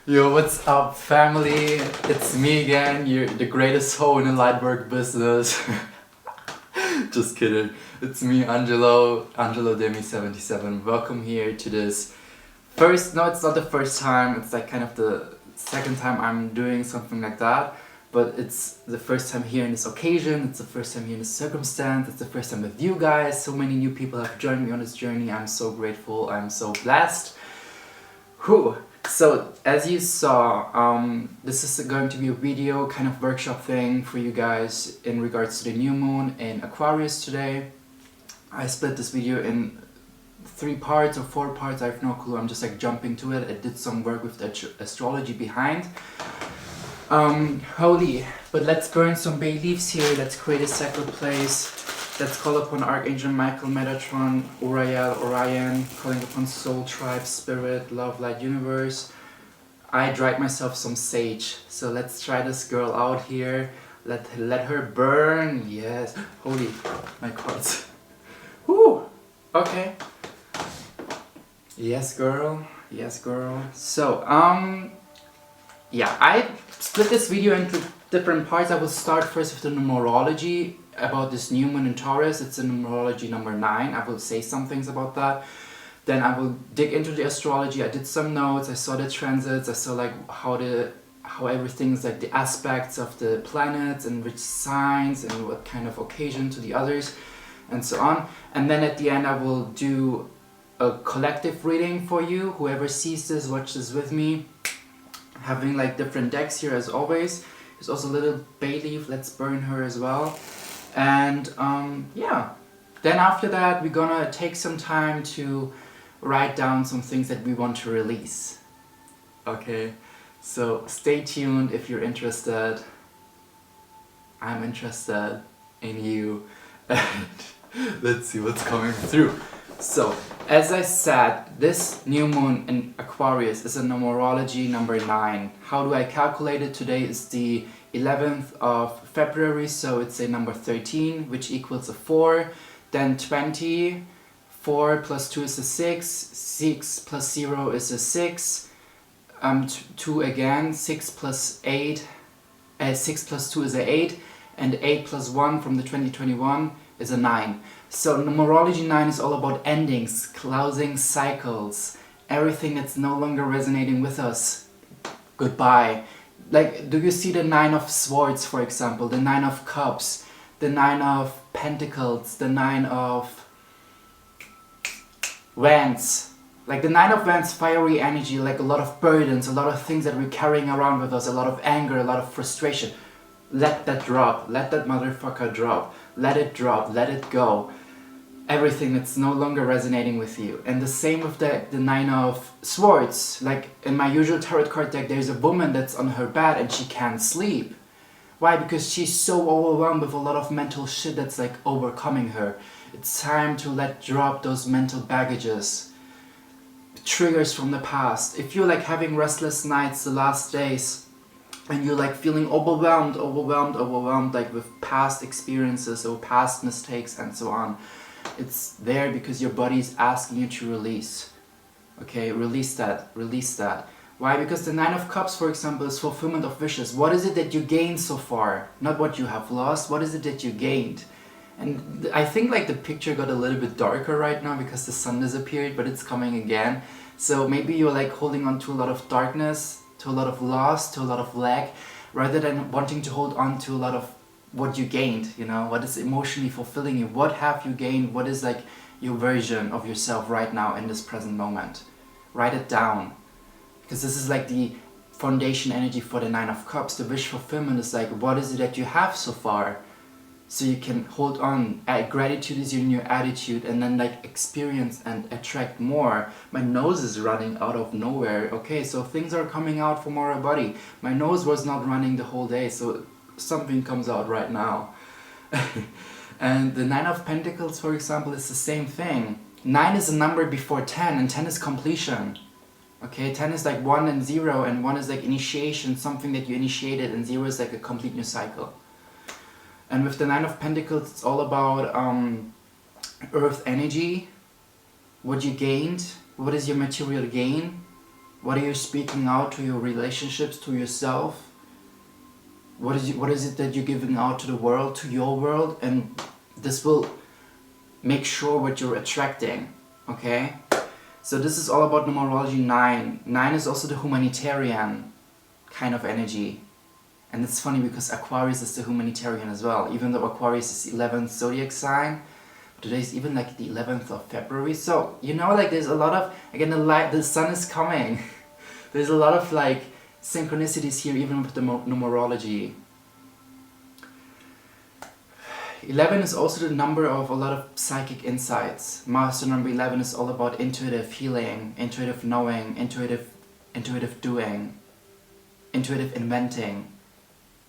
Yo, what's up, family? It's me again, you're the greatest hoe in the lightwork business. Just kidding. It's me, Angelo Demi77. Welcome here to this no, it's not the first time, it's like kind of the second time I'm doing something like that. But it's the first time here in this occasion, it's the first time here in this circumstance, it's the first time with you guys. So many new people have joined me on this journey. I'm so grateful, I'm so blessed. Whew. So, as you saw, this is going to be a video kind of workshop thing for you guys in regards to the new moon in Aquarius today. I split this video in 3 parts or 4 parts, I have no clue, I'm just like jumping to it. I did some work with the Astrology Behind. Holy, but let's burn some bay leaves here, let's create a sacred place. Let's call upon Archangel Michael, Metatron, Uriel, Orion, calling upon Soul, Tribe, Spirit, Love, Light, Universe. I dried myself some sage, so let's try this girl out here. Let her burn. Yes. Holy, my cards. Whoo. Okay. Yes, girl. Yes, girl. So, yeah, I split this video into different parts. I will start first with the numerology about this new moon in Taurus. It's in numerology number 9. I will say some things about that. Then I will dig into the astrology. I did some notes, I saw the transits, I saw like how everything's like the aspects of the planets and which signs and what kind of occasion to the others and so on. And then at the end I will do a collective reading for you. Whoever sees this, watch this with me. Having like different decks here as always. There's also a little bay leaf, let's burn her as well. And yeah, then after that we're gonna take some time to write down some things that we want to release. Okay, so stay tuned if you're interested. I'm interested in you. Let's see what's coming through. So, as I said, this new moon in Aquarius is a numerology number 9. How do I calculate it? Today is the 11th of February, so it's a number 13, which equals a 4, then 20, 4 plus 2 is a 6, 6 plus 0 is a 6, 2 again, 6 plus 8, 6 plus 2 is a 8, and 8 plus 1 from the 2021 is a 9. So numerology 9 is all about endings, closing cycles, everything that's no longer resonating with us. Goodbye. Like, do you see the 9 of Swords, for example, the 9 of Cups, the 9 of Pentacles, the 9 of Wands? Like the 9 of Wands, fiery energy, like a lot of burdens, a lot of things that we're carrying around with us, a lot of anger, a lot of frustration. Let that drop, let that motherfucker drop, let it drop, let it go. Everything that's no longer resonating with you. And the same with the 9 of Swords. Like in my usual tarot card deck, there's a woman that's on her bed and she can't sleep. Why? Because she's so overwhelmed with a lot of mental shit that's like overcoming her. It's time to let drop those mental baggages, triggers from the past. If you're like having restless nights the last days and you're like feeling overwhelmed like with past experiences or past mistakes and so on, it's there because your body's asking you to release. Okay, release that, release that. Why? Because the 9 of Cups, for example, is fulfillment of wishes. What is it that you gained so far? Not what you have lost, what is it that you gained? And I think like the picture got a little bit darker right now because the sun disappeared, but it's coming again. So maybe you're like holding on to a lot of darkness, to a lot of loss, to a lot of lack, rather than wanting to hold on to a lot of what you gained, you know, what is emotionally fulfilling you, what have you gained, what is like your version of yourself right now in this present moment. Write it down, because this is like the foundation energy for the 9 of Cups. The wish fulfillment is like, what is it that you have so far? So you can hold on. Gratitude is your new attitude, and then like experience and attract more. My nose is running out of nowhere. Okay, so things are coming out from our body. My nose was not running the whole day, so something comes out right now. And the 9 of Pentacles, for example, is the same thing. 9 is a number before 10, and 10 is completion. Okay, 10 is like 1 and 0, and 1 is like initiation, something that you initiated, and 0 is like a complete new cycle. And with the 9 of Pentacles, it's all about earth energy, what you gained, what is your material gain, What are you speaking out to your relationships, to yourself? What is it that you're giving out to the world, to your world? And this will make sure what you're attracting, okay? So this is all about numerology 9. 9 is also the humanitarian kind of energy. And it's funny because Aquarius is the humanitarian as well. Even though Aquarius is 11th zodiac sign, today is even like the 11th of February. So, you know, like there's a lot of, again, the sun is coming. There's a lot of like synchronicities here, even with the numerology. 11 is also the number of a lot of psychic insights. Master number 11 is all about intuitive healing, intuitive knowing, intuitive doing, intuitive inventing,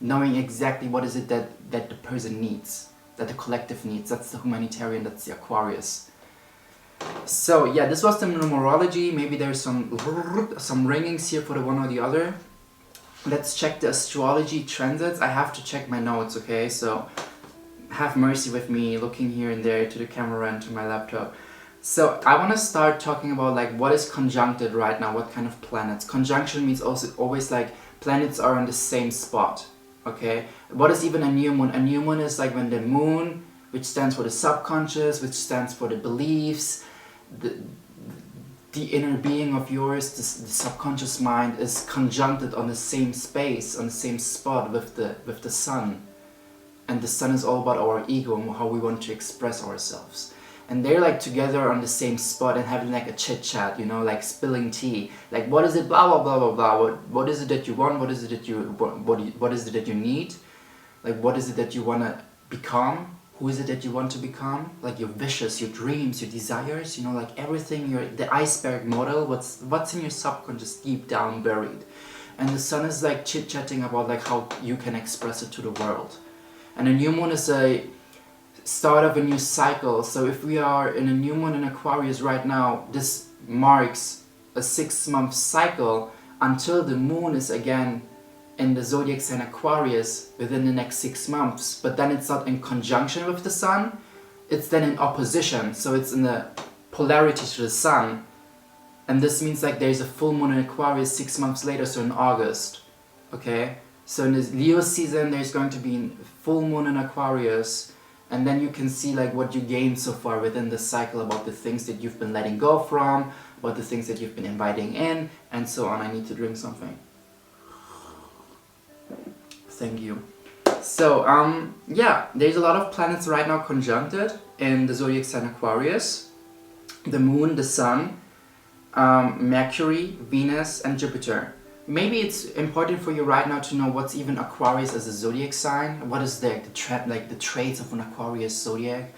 knowing exactly what is it that the person needs, that the collective needs. That's the humanitarian, that's the Aquarius. So yeah, this was the numerology. Maybe there's some ringings here for the one or the other. Let's check the astrology transits. I have to check my notes, okay? So have mercy with me looking here and there to the camera and to my laptop. So I want to start talking about like what is conjuncted right now, what kind of planets. Conjunction means also always like planets are on the same spot, okay? What is even a new moon? A new moon is like when the moon, which stands for the subconscious, which stands for the beliefs, the inner being of yours, the subconscious mind is conjuncted on the same space, on the same spot with the sun. And the sun is all about our ego and how we want to express ourselves. And they're like together on the same spot and having like a chit chat, you know, like spilling tea. Like what is it, blah blah blah blah blah. What is it that you want? What is it that what is it that you need? Like what is it that you want to become? Who is it that you want to become? Like your wishes, your dreams, your desires, you know, like everything, the iceberg model, what's in your subconscious deep down buried. And the sun is like chit-chatting about like how you can express it to the world. And a new moon is a start of a new cycle. So if we are in a new moon in Aquarius right now, this marks a 6-month cycle until the moon is again in the zodiac sign Aquarius within the next 6 months. But then it's not in conjunction with the sun, it's then in opposition. So it's in the polarity to the sun. And this means like there's a full moon in Aquarius 6 months later, so in August. Okay? So in this Leo season, there's going to be a full moon in Aquarius, and then you can see like what you gained so far within the cycle about the things that you've been letting go from, about the things that you've been inviting in, and so on. I need to drink something. Thank you. So yeah, there's a lot of planets right now conjuncted in the zodiac sign Aquarius. The moon, the sun, Mercury, Venus, and Jupiter. Maybe it's important for you right now to know what's even Aquarius as a zodiac sign. What is the traits of an Aquarius zodiac?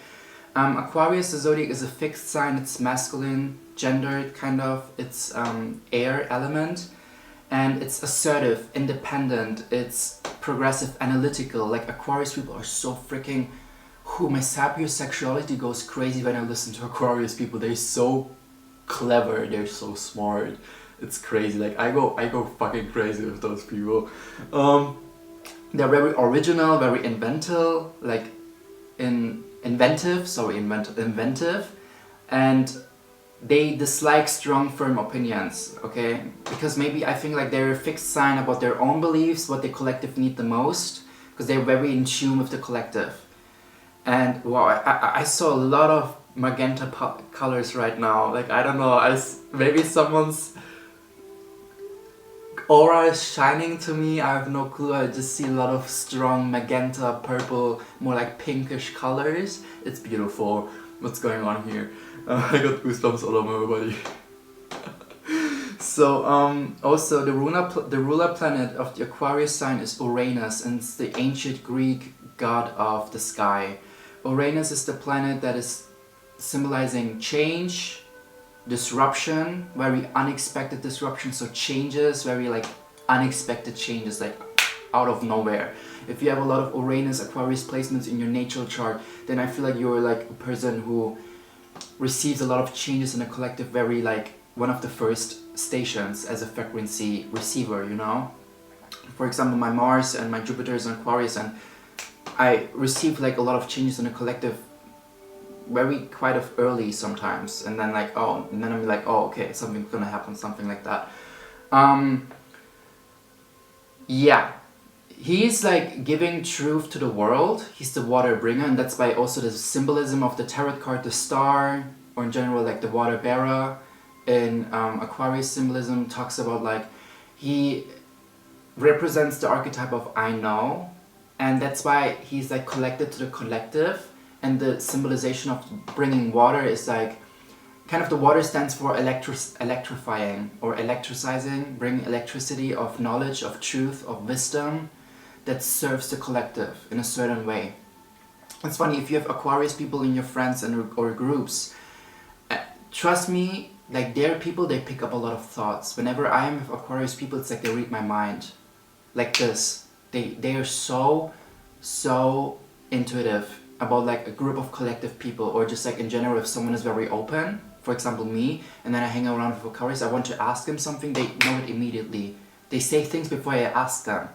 Aquarius, the zodiac, is a fixed sign. It's masculine, gendered, kind of. It's air element, and it's assertive, independent. It's progressive, analytical. Like Aquarius people are so freaking. My sapiosexuality goes crazy when I listen to Aquarius people. They're so clever. They're so smart. It's crazy. Like I go fucking crazy with those people. They're very original, very inventive, like inventive, and they dislike strong, firm opinions. Okay, because maybe I think like they're a fixed sign about their own beliefs, what the collective need the most, because they're very in tune with the collective. And wow, I saw a lot of magenta colors right now. Like I don't know, maybe someone's aura is shining to me. I have no clue. I just see a lot of strong magenta, purple, more like pinkish colors. It's beautiful. What's going on here? I got goosebumps all over my body. So also the ruler planet of the Aquarius sign is Uranus, and it's the ancient Greek god of the sky. Uranus is the planet that is symbolizing change, disruption, very unexpected disruption, so changes, very like unexpected changes, like out of nowhere. If you have a lot of Uranus Aquarius placements in your natal chart, then I feel like you're like a person who receives a lot of changes in a collective, very like one of the first stations as a frequency receiver, you know? For example, my Mars and my Jupiter is in Aquarius, and I receive like a lot of changes in a collective very quite early sometimes, and then I'm like, oh, okay, something's gonna happen, something like that. Yeah, he's like giving truth to the world. He's the water bringer, and that's why also the symbolism of the tarot card, the star, or in general like the water bearer in Aquarius symbolism talks about like he represents the archetype of I know, and that's why he's like connected to the collective, and the symbolization of bringing water is like kind of the water stands for electrifying or electricizing, bringing electricity of knowledge, of truth, of wisdom that serves the collective in a certain way. It's funny, if you have Aquarius people in your friends and or groups, trust me, like they're people, they pick up a lot of thoughts. Whenever I am with Aquarius people, it's like they read my mind. Like this. They are so intuitive about like a group of collective people, or just like in general if someone is very open, for example me, and then I hang around with Aquarius, I want to ask them something, they know it immediately. They say things before I ask them.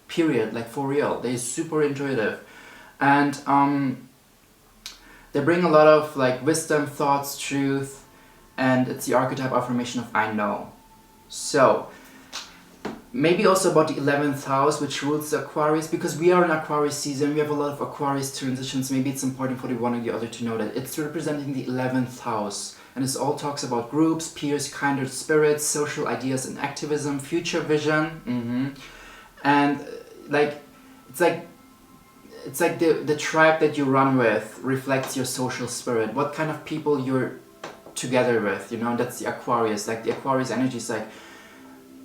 Period, like for real. They're super intuitive. And they bring a lot of like wisdom, thoughts, truth, and it's the archetype affirmation of I know. So maybe also about the 11th house, which rules the Aquarius, because we are in Aquarius season, we have a lot of Aquarius transitions. Maybe it's important for the one or the other to know that it's representing the 11th house, and this all talks about groups, peers, kindred spirits, social ideas and activism, future vision, and like it's like the tribe that you run with reflects your social spirit, what kind of people you're together with, you know. That's the Aquarius. Like the Aquarius energy is like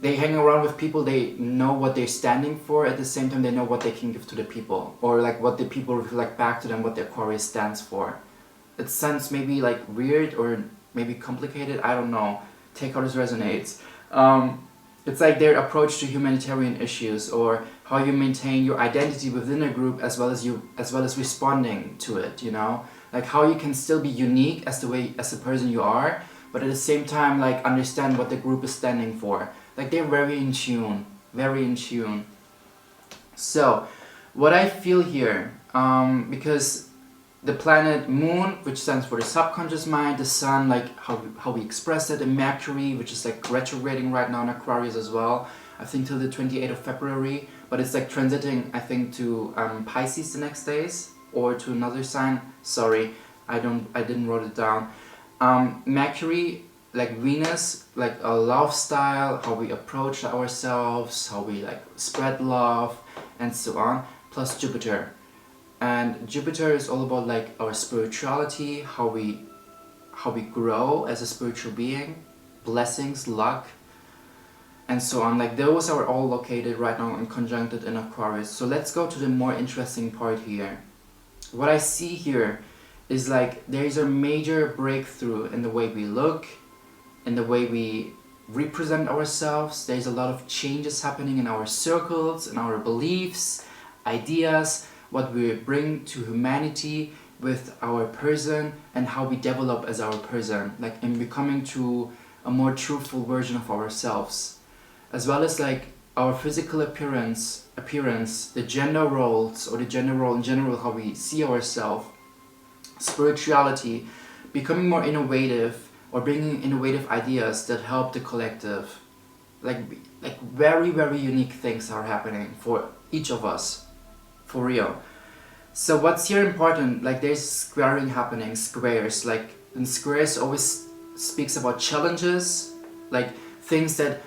they hang around with people, they know what they're standing for, at the same time they know what they can give to the people, or like what the people reflect back to them, what the Aquarius stands for. It sounds maybe like weird or maybe complicated, I don't know, take how this resonates. It's like their approach to humanitarian issues, or how you maintain your identity within a group as well as responding to it, you know, like how you can still be unique as the person you are, but at the same time like understand what the group is standing for. Like they're very in tune. So what I feel here, because the planet Moon, which stands for the subconscious mind, the Sun, like how we express it, and Mercury, which is like retrograding right now in Aquarius as well, I think till the 28th of February, but it's like transiting, I think, to Pisces the next days, or to another sign. Sorry, I didn't wrote it down. Mercury, like Venus, like a love style, how we approach ourselves, how we like spread love, and so on, plus Jupiter. And Jupiter is all about like our spirituality, how we grow as a spiritual being, blessings, luck, and so on. Like those are all located right now and conjuncted in Aquarius. So let's go to the more interesting part here. What I see here is like there is a major breakthrough in the way we look, in the way we represent ourselves. There's a lot of changes happening in our circles, in our beliefs, ideas, what we bring to humanity with our person, and how we develop as our person, like in becoming to a more truthful version of ourselves, as well as like our physical appearance, the gender roles, or the gender role in general, how we see ourselves, spirituality, becoming more innovative, or bringing innovative ideas that help the collective. Like very, very unique things are happening for each of us, for real. So what's here important, like there's squaring happening, squares, like, and squares always speaks about challenges, like things that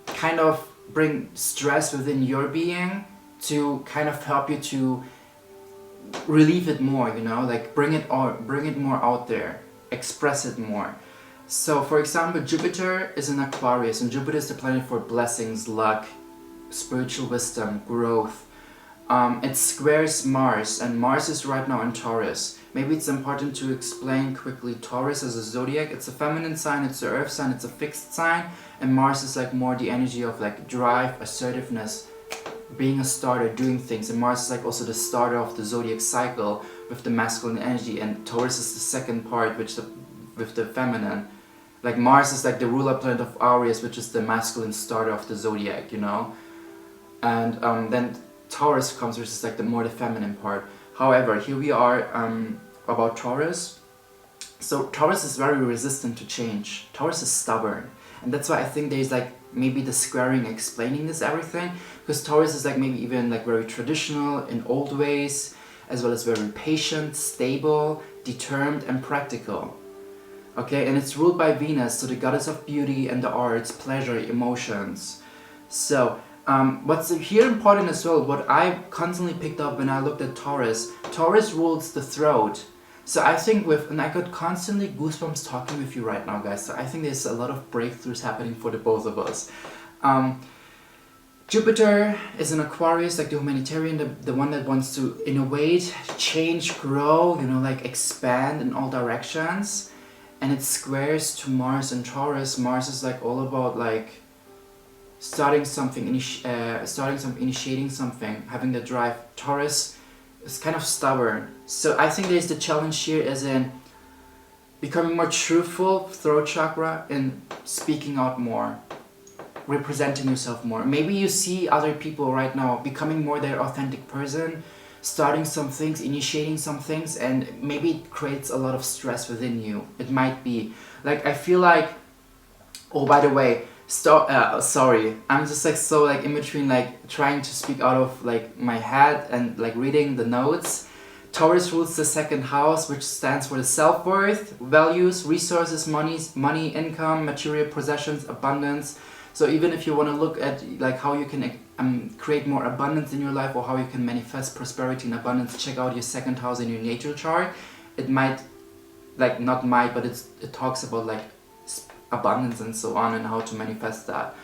kind of bring stress within your being to kind of help you to relieve it more, you know, like bring it more out there, express it more. So for example, Jupiter is in Aquarius, and Jupiter is the planet for blessings, luck, spiritual wisdom, growth. It squares Mars, and Mars is right now in Taurus. Maybe it's important to explain quickly Taurus as a zodiac. It's a feminine sign, it's an earth sign, it's a fixed sign, and Mars is like more the energy of like drive, assertiveness, being a starter, doing things. And Mars is like also the starter of the zodiac cycle with the masculine energy, and Taurus is the second part, which with the feminine. Like Mars is like the ruler planet of Aries, which is the masculine starter of the zodiac, you know. And then Taurus comes, which is like the feminine part. However, here we are about Taurus. So Taurus is very resistant to change. Taurus is stubborn, And that's why I think there's like maybe the squaring explaining this everything, because Taurus is like maybe even like very traditional in old ways, as well as very patient, stable, determined and practical. Okay, and it's ruled by Venus, so the goddess of beauty and the arts, pleasure, emotions. So what's here important as well, what I constantly picked up when I looked at Taurus, Taurus rules the throat. So I think and I got constantly goosebumps talking with you right now, guys. So I think there's a lot of breakthroughs happening for the both of us. Jupiter is an Aquarius, like the humanitarian, the one that wants to innovate, change, grow, you know, like expand in all directions. And it squares to Mars and Taurus. Mars is like all about like starting something, initiating something, having the drive. Taurus is kind of stubborn. So I think there's the challenge here as in becoming more truthful, throat chakra, and speaking out more, representing yourself more. Maybe you see other people right now becoming more their authentic person, starting some things, initiating some things, and maybe it creates a lot of stress within you. It might be like, I feel like, oh, by the way, sorry, I'm just like so like in between like trying to speak out of like my head and like reading the notes. Taurus rules the second house, which stands for the self-worth, values, resources, money, income, material possessions, abundance. So even if you want to look at like how you can create more abundance in your life, or how you can manifest prosperity and abundance, check out your second house in your natal chart. It might, like not might, but it talks about like abundance and so on, and how to manifest that.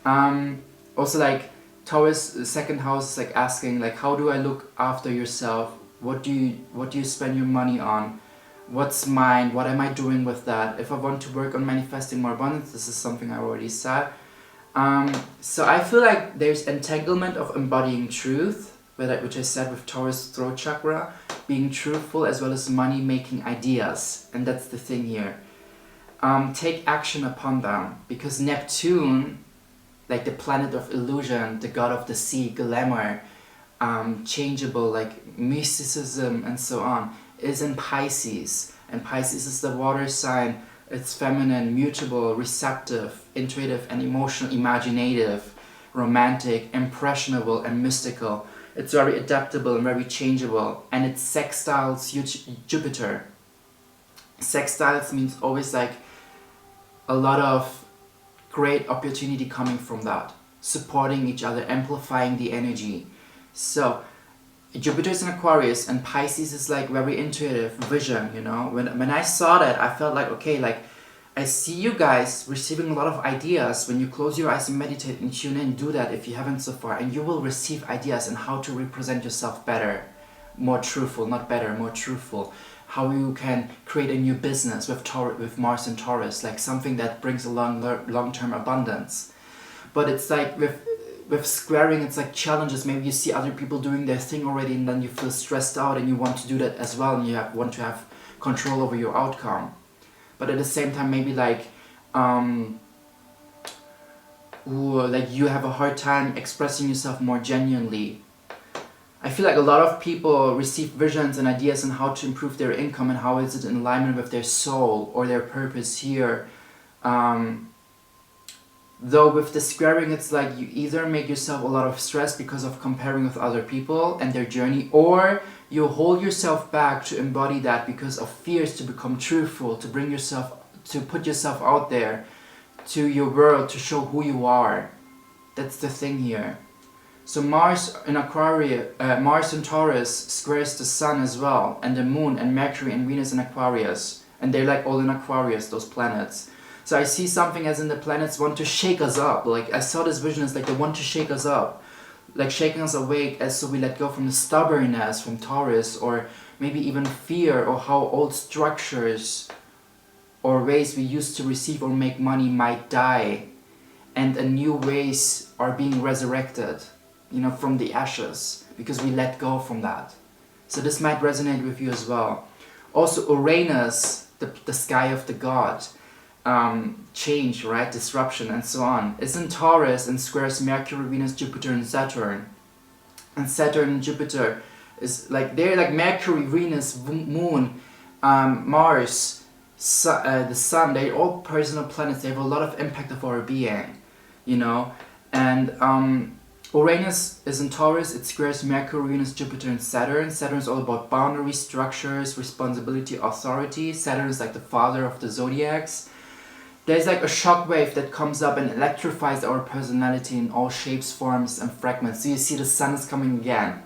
Also like Taurus second house is like asking like, how do I look after yourself? What do you spend your money on? What's mine? What am I doing with that? If I want to work on manifesting more abundance, this is something I already said. So I feel like there's entanglement of embodying truth, which I said with Taurus throat chakra, being truthful, as well as money making ideas, and that's the thing here. Take action upon them, because Neptune, like the planet of illusion, the god of the sea, glamour, changeable, like mysticism and so on, is in Pisces, and Pisces is the water sign. It's feminine, mutable, receptive, intuitive and emotional, imaginative, romantic, impressionable and mystical. It's very adaptable and very changeable, and it sextiles Jupiter. Sextiles means always like a lot of great opportunity coming from that, supporting each other, amplifying the energy. So Jupiter is in Aquarius, and Pisces is like very intuitive, vision, you know. When I saw that, I felt like, okay, like I see you guys receiving a lot of ideas. When you close your eyes and meditate and tune in, do that if you haven't so far, and you will receive ideas on how to represent yourself better, more truthful, not better, more truthful. How you can create a new business with Mars and Taurus, like something that brings along long-term abundance. But it's like with squaring, it's like challenges. Maybe you see other people doing their thing already, and then you feel stressed out and you want to do that as well, and you want to have control over your outcome. But at the same time, maybe like you have a hard time expressing yourself more genuinely. I feel like a lot of people receive visions and ideas on how to improve their income, and how is it in alignment with their soul or their purpose here. Though with the squaring, it's like you either make yourself a lot of stress because of comparing with other people and their journey, or you hold yourself back to embody that because of fears to become truthful, to put yourself out there to your world, to show who you are. That's the thing here. So Mars in Aquarius, Mars in Taurus squares the Sun as well, and the Moon and Mercury and Venus in Aquarius, and they're like all in Aquarius, those planets. So I see something as in the planets want to shake us up. Like I saw this vision as like they want to shake us up, like shaking us awake, as so we let go from the stubbornness from Taurus, or maybe even fear, or how old structures or ways we used to receive or make money might die, and a new ways are being resurrected, you know, from the ashes, because we let go from that. So this might resonate with you as well. Also Uranus, the sky of the god, change, right, disruption and so on, is in Taurus and squares Mercury, Venus, Jupiter and Saturn. And Saturn and Jupiter is like, they're like Mercury, Venus, Moon, Mars, the sun, they're all personal planets. They have a lot of impact of our being, you know. And Uranus is in Taurus. It squares Mercury, Venus, Jupiter, and Saturn. Saturn is all about boundaries, structures, responsibility, authority. Saturn is like the father of the zodiacs. There's like a shockwave that comes up and electrifies our personality in all shapes, forms, and fragments. So you see the sun is coming again.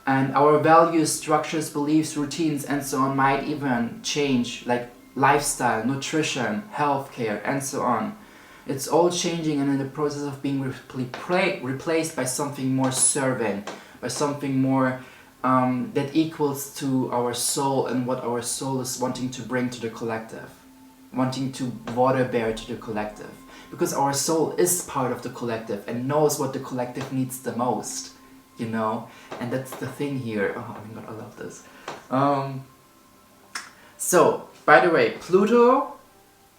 And our values, structures, beliefs, routines, and so on might even change, like lifestyle, nutrition, healthcare, and so on. It's all changing and in the process of being replaced by something more serving, by something more that equals to our soul and what our soul is wanting to bring to the collective, wanting to water bear to the collective. Because our soul is part of the collective and knows what the collective needs the most, you know? And that's the thing here. Oh my god, I love this. So, by the way, Pluto,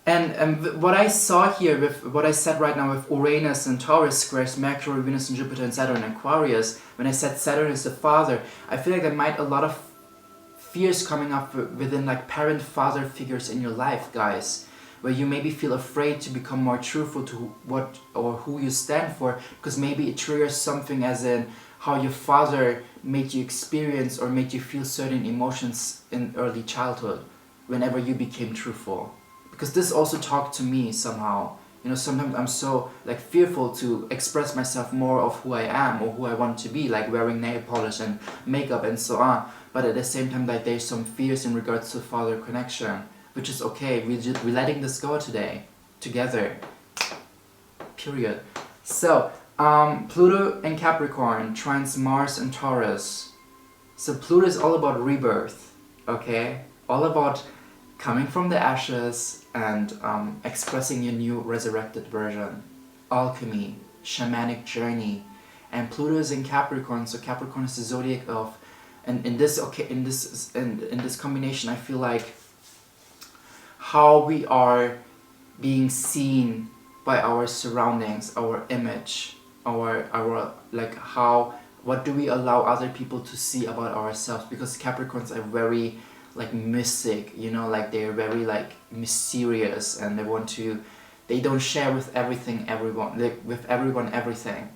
and what I saw here with what I said right now with Uranus and Taurus squares Mercury, Venus, and Jupiter, and Saturn and Aquarius, when I said Saturn is the father, I feel like there might a lot of fears coming up within like parent-father figures in your life, guys, where you maybe feel afraid to become more truthful to what or who you stand for, because maybe it triggers something as in how your father made you experience or made you feel certain emotions in early childhood whenever you became truthful. Because this also talked to me somehow. You know, sometimes I'm so like fearful to express myself more of who I am or who I want to be, like wearing nail polish and makeup and so on. But at the same time, like there's some fears in regards to father connection, which is okay. We're letting this go today, together. Period. So, Pluto and Capricorn trines Mars and Taurus. So Pluto is all about rebirth, okay? All about coming from the ashes and expressing your new resurrected version. Alchemy, shamanic journey. And Pluto is in Capricorn, so Capricorn is the zodiac of, and in this combination I feel like how we are being seen by our surroundings, our image, our like how, what do we allow other people to see about ourselves, because Capricorns are very like mystic, you know, like they're very like mysterious and they don't share with everyone everything.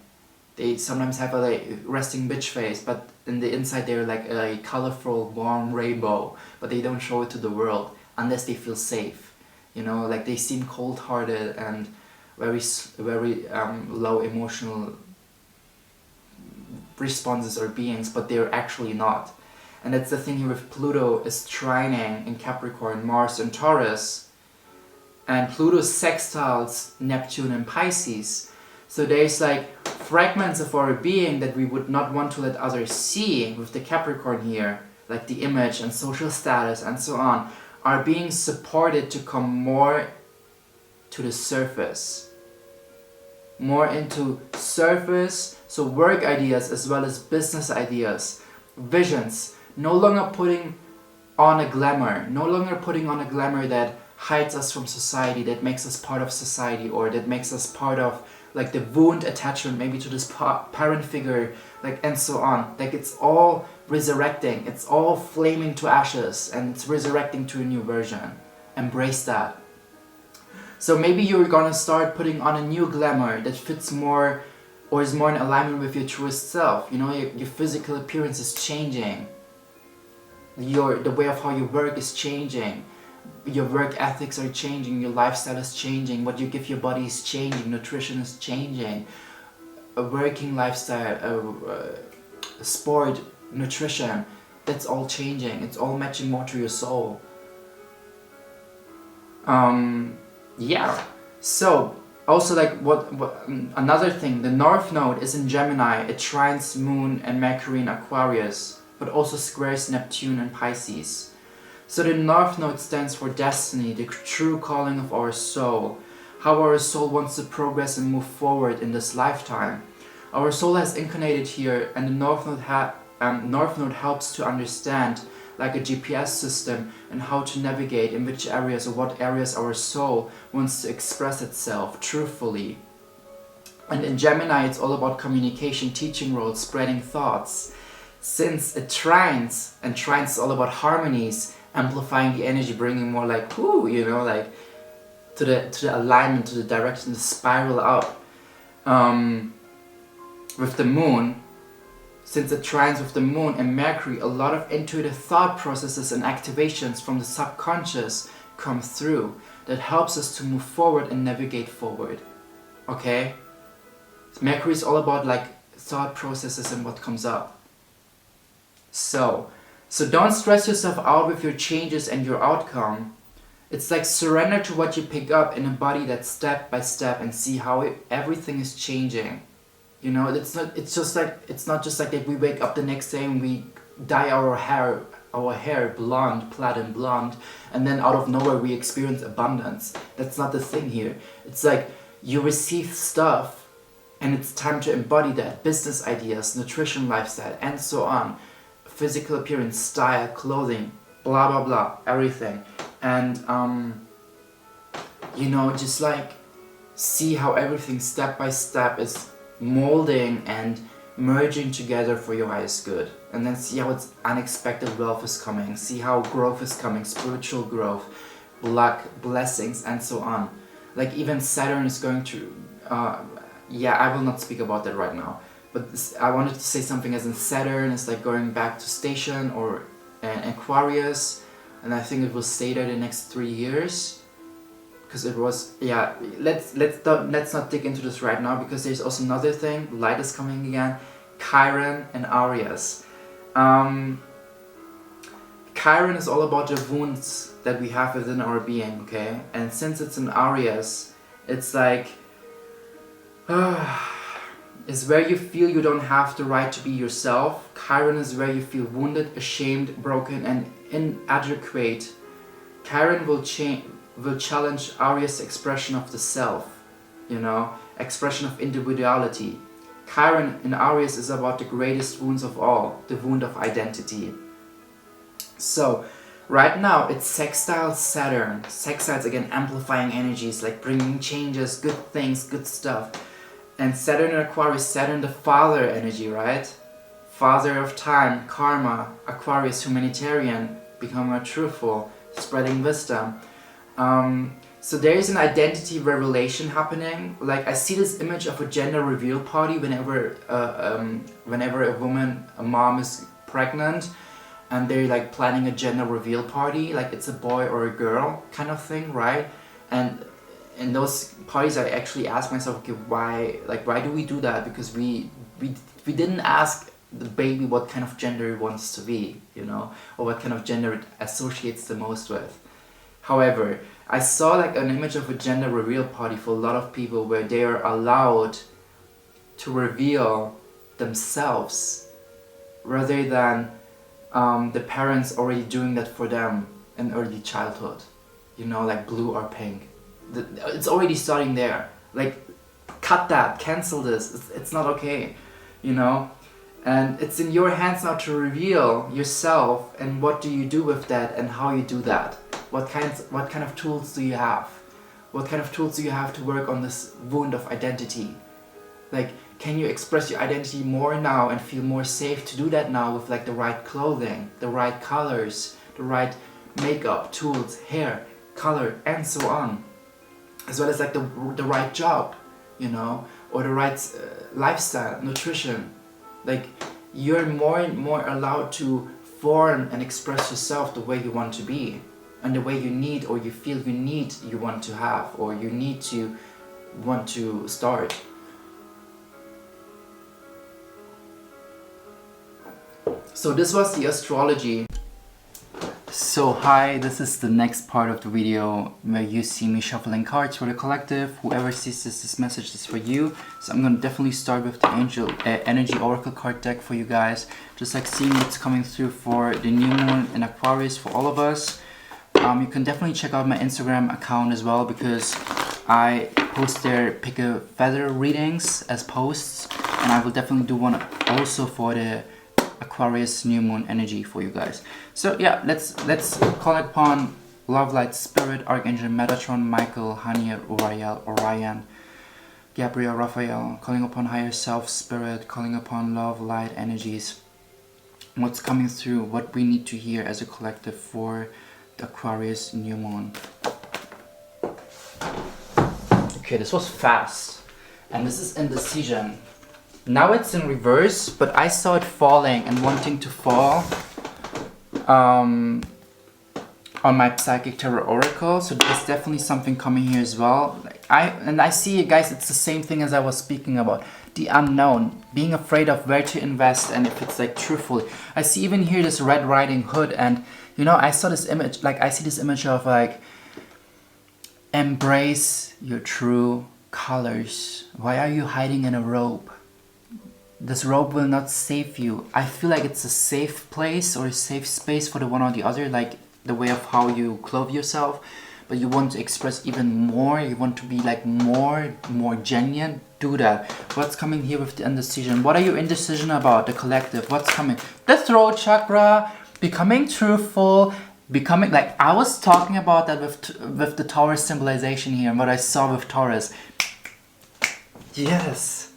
They sometimes have a like resting bitch face, but in the inside they're like a colorful warm rainbow, but they don't show it to the world unless they feel safe, you know, like they seem cold-hearted and very low emotional responses or beings, but they're actually not. And that's the thing here with Pluto is trining in Capricorn, Mars and Taurus, and Pluto sextiles Neptune and Pisces. So there's like fragments of our being that we would not want to let others see with the Capricorn here, like the image and social status and so on, are being supported to come more to the surface. More into surface, so work ideas as well as business ideas, visions, no longer putting on a glamour, that hides us from society, that makes us part of society, or that makes us part of like the wound attachment maybe to this parent figure, like, and so on. Like it's all resurrecting, it's all flaming to ashes, and it's resurrecting to a new version. Embrace that. So maybe you're gonna start putting on a new glamour that fits more or is more in alignment with your truest self. You know, your physical appearance is changing. The way of how you work is changing. Your work ethics are changing, your lifestyle is changing, what you give your body is changing, nutrition is changing, a working lifestyle, sport, nutrition, that's all changing. It's all matching more to your soul. Yeah. So also like what another thing, the North Node is in Gemini. It trines Moon and Mercury in Aquarius, but also squares Neptune and Pisces. So the North Node stands for destiny, the true calling of our soul, how our soul wants to progress and move forward in this lifetime. Our soul has incarnated here, and the North Node helps to understand, like a GPS system, and how to navigate in which areas or what areas our soul wants to express itself truthfully. And in Gemini, it's all about communication, teaching roles, spreading thoughts. Since it trines, and trines is all about harmonies, amplifying the energy, bringing more like, whoo, you know, like to the alignment, to the direction, the spiral up. With the moon, since it trines with the moon and Mercury, a lot of intuitive thought processes and activations from the subconscious come through that helps us to move forward and navigate forward. Okay? Mercury is all about like thought processes and what comes up. So don't stress yourself out with your changes and your outcome. It's like surrender to what you pick up and embody that step by step and see how everything is changing. You know, it's not just like that we wake up the next day and we dye our hair blonde, platinum blonde, and then out of nowhere we experience abundance. That's not the thing here. It's like you receive stuff and it's time to embody that. Business ideas, nutrition, lifestyle, and so on. Physical appearance, style, clothing, blah blah blah, everything. And you know, just like see how everything step by step is molding and merging together for your highest good. And then see how it's unexpected wealth is coming, see how growth is coming, spiritual growth, luck, blessings, and so on. Like even Saturn is going to yeah, I will not speak about that right now, but I wanted to say something as in Saturn is like going back to station or Aquarius, and I think it will stay there the next 3 years. Because it was, yeah, let's not dig into this right now, because there's also another thing. Light is coming again. Chiron and Aries. Chiron is all about the wounds that we have within our being, okay? And since it's in Aries, it's like it's where you feel you don't have the right to be yourself. Chiron is where you feel wounded, ashamed, broken, and inadequate. Chiron will challenge Aries' expression of the self, you know, expression of individuality. Chiron in Aries is about the greatest wounds of all, the wound of identity. So, right now it's sextile Saturn. Sextiles, again, amplifying energies, like bringing changes, good things, good stuff. And Saturn in Aquarius, Saturn the father energy, right? Father of time, karma, Aquarius, humanitarian, become more truthful, spreading wisdom. So there is an identity revelation happening. Like I see this image of a gender reveal party whenever a woman, a mom is pregnant, and they're like planning a gender reveal party, like it's a boy or a girl kind of thing, right? And in those parties, I actually ask myself, okay, why do we do that? Because we didn't ask the baby what kind of gender it wants to be, you know, or what kind of gender it associates the most with. However, I saw like an image of a gender reveal party for a lot of people where they are allowed to reveal themselves rather than the parents already doing that for them in early childhood. You know, like blue or pink. It's already starting there. Like, cut that, cancel this. It's not okay, you know? And it's in your hands now to reveal yourself and what do you do with that and how you do that. What kind of tools do you have? What kind of tools do you have to work on this wound of identity? Like, can you express your identity more now and feel more safe to do that now with like the right clothing, the right colors, the right makeup, tools, hair, color, and so on. As well as like the right job, you know, or the right lifestyle, nutrition. Like, you're more and more allowed to form and express yourself the way you want to be, and the way you need, or you feel you want to have, or you need to want to start. So this was the astrology. So hi, this is the next part of the video where you see me shuffling cards for the collective. Whoever sees this message is for you. So I'm going to definitely start with the Energy Oracle card deck for you guys. Just like seeing what's coming through for the new moon in Aquarius for all of us. You can definitely check out my Instagram account as well, because I post there pick a feather readings as posts, and I will definitely do one also for the Aquarius new moon energy for you guys. So yeah, let's call upon Love, Light, Spirit, Archangel Metatron, Michael, Haniel, Uriel, Orion, Gabriel, Raphael, calling upon higher self, spirit, calling upon love, light energies, What's coming through, what we need to hear as a collective for the Aquarius new moon. Okay, this was fast. And this is indecision. Now it's in reverse, but I saw it falling and wanting to fall on my Psychic Tarot Oracle. So there's definitely something coming here as well. I see you guys, it's the same thing as I was speaking about. The unknown, being afraid of where to invest and if it's like truthful. I see even here this Red Riding Hood, and you know, I saw this image, like I see this image of like, embrace your true colors. Why are you hiding in a robe? This robe will not save you. I feel like it's a safe place or a safe space for the one or the other, like the way of how you clothe yourself, but you want to express even more, you want to be like more genuine, do that. What's coming here with the indecision? What are you indecision about, the collective? What's coming? The throat chakra, becoming truthful, becoming, like I was talking about that with the Taurus symbolization here and what I saw with Taurus. Yes.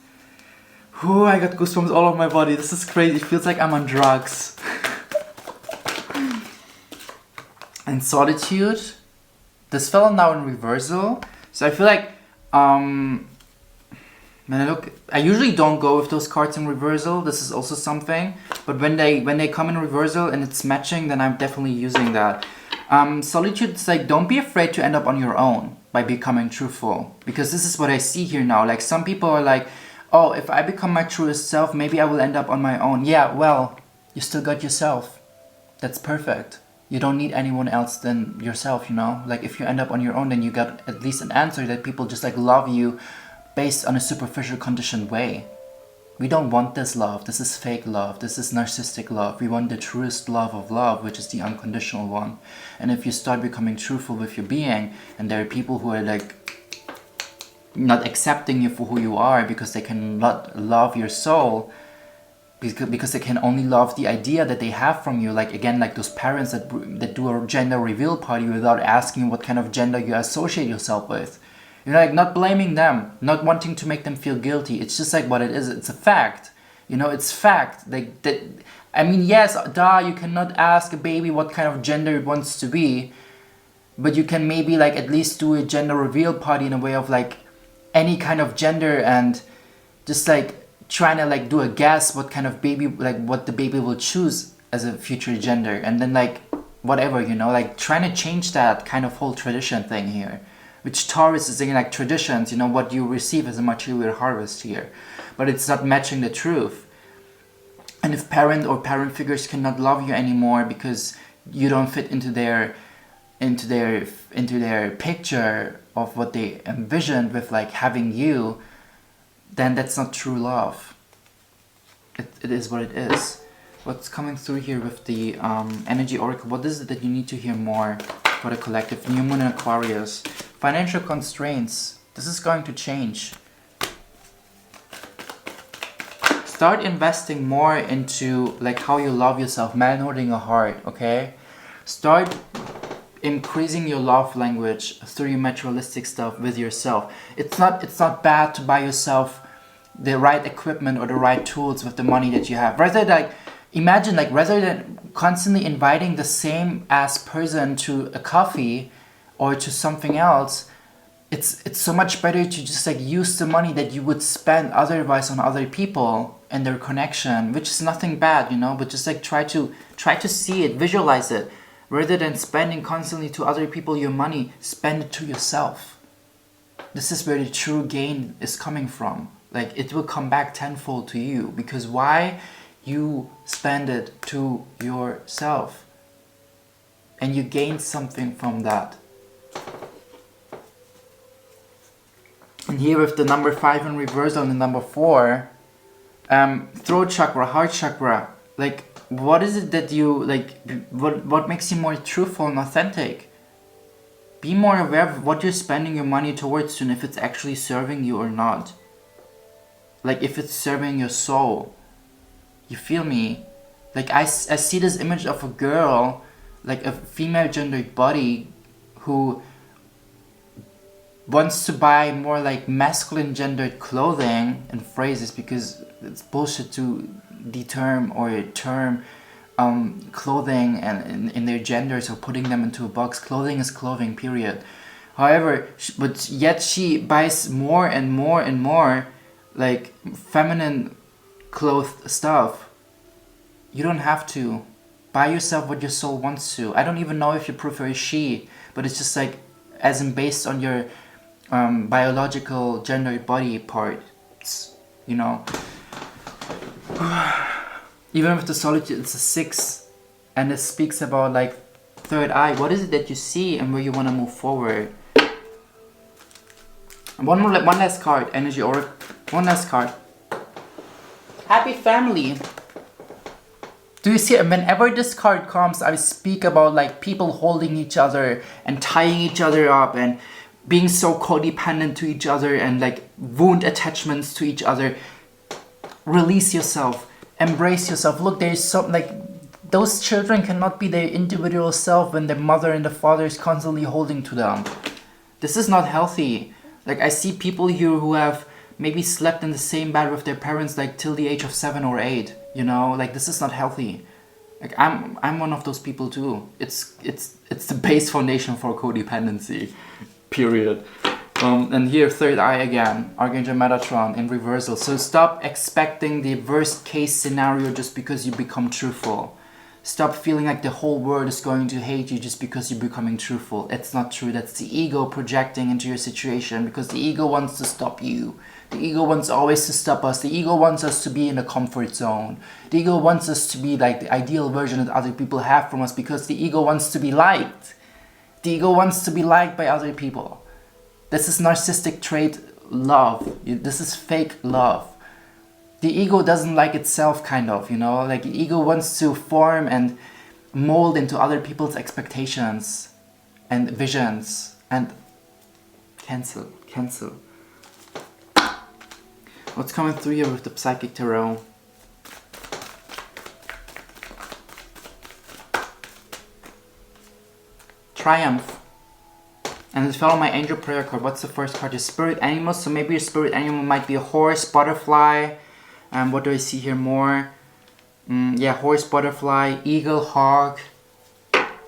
Ooh, I got goosebumps all over my body. This is crazy. It feels like I'm on drugs. And solitude. This fell now in reversal. So I feel like when I look, I usually don't go with those cards in reversal. This is also something. But when they come in reversal and it's matching, then I'm definitely using that. Solitude, it's like, don't be afraid to end up on your own by becoming truthful. Because this is what I see here now. Like some people are like, oh, if I become my truest self, maybe I will end up on my own. Yeah, well, you still got yourself. That's perfect. You don't need anyone else than yourself, you know? Like if you end up on your own, then you got at least an answer that people just like love you based on a superficial conditioned way. We don't want this love. This is fake love. This is narcissistic love. We want the truest love of love, which is the unconditional one. And if you start becoming truthful with your being, and there are people who are like not accepting you for who you are because they cannot love your soul, because they can only love the idea that they have from you. Like again, like those parents that do a gender reveal party without asking what kind of gender you associate yourself with. You know, like not blaming them, not wanting to make them feel guilty. It's just like what it is. It's a fact. You know, it's fact. Like that. I mean, yes, duh, you cannot ask a baby what kind of gender it wants to be, but you can maybe like at least do a gender reveal party in a way of like any kind of gender and just like trying to like do a guess what kind of baby, like what the baby will choose as a future gender, and then like whatever, you know, like trying to change that kind of whole tradition thing here, which Taurus is saying like traditions, you know, what you receive as a material harvest here, but it's not matching the truth. And if parent or parent figures cannot love you anymore because you don't fit into their picture of what they envisioned with like having you, then that's not true love. It is what it is. What's coming through here with the energy oracle? What is it that you need to hear more for the collective? New Moon Aquarius. Financial constraints. This is going to change. Start investing more into like how you love yourself, man-holding your heart, okay? Start increasing your love language through your materialistic stuff with yourself. It's not bad to buy yourself the right equipment or the right tools with the money that you have. Rather like imagine like rather than constantly inviting the same ass person to a coffee or to something else, it's so much better to just like use the money that you would spend otherwise on other people and their connection, which is nothing bad, you know, but just like try to see it, visualize it. Rather than spending constantly to other people your money, spend it to yourself. This is where the true gain is coming from. Like it will come back tenfold to you, because why? You spend it to yourself and you gain something from that. And here with the number 5 in reverse on the number 4, throat chakra, heart chakra, like what is it that you like, what makes you more truthful and authentic? Be more aware of what you're spending your money towards and if it's actually serving you or not. Like if it's serving your soul. You feel me? Like I see this image of a girl, like a female gendered body who wants to buy more like masculine gendered clothing and phrases, because it's bullshit to term clothing and in their genders, or putting them into a box. Clothing is clothing, period. However, but yet she buys more and more and more like feminine clothed stuff. You don't have to. Buy yourself what your soul wants to. I don't even know if you prefer she, but it's just like, as in based on your biological gender body parts, you know. Even with the solitude, it's a 6, and it speaks about like third eye. What is it that you see and where you want to move forward? One last card, energy aura. One last card. Happy family. Do you see, whenever this card comes, I speak about like people holding each other and tying each other up and being so codependent to each other and like wound attachments to each other. Release yourself. Embrace yourself. Look, there's some like, those children cannot be their individual self when their mother and the father is constantly holding to them. This is not healthy. Like, I see people here who have maybe slept in the same bed with their parents like till the age of 7 or 8. You know, like this is not healthy. Like I'm one of those people too. It's the base foundation for codependency. Period. And here, third eye again, Archangel Metatron in reversal. So stop expecting the worst case scenario just because you become truthful. Stop feeling like the whole world is going to hate you just because you're becoming truthful. It's not true. That's the ego projecting into your situation, because the ego wants to stop you. The ego wants always to stop us. The ego wants us to be in a comfort zone. The ego wants us to be like the ideal version that other people have from us, because the ego wants to be liked. The ego wants to be liked by other people. This is narcissistic trait love. This is fake love. The ego doesn't like itself, kind of, you know? Like, the ego wants to form and mold into other people's expectations and visions. And cancel. What's coming through here with the Psychic Tarot? Triumph. And let's follow my angel prayer card. What's the first card? Your spirit animals. So maybe your spirit animal might be a horse, butterfly. What do I see here more? Yeah, horse, butterfly, eagle, hawk.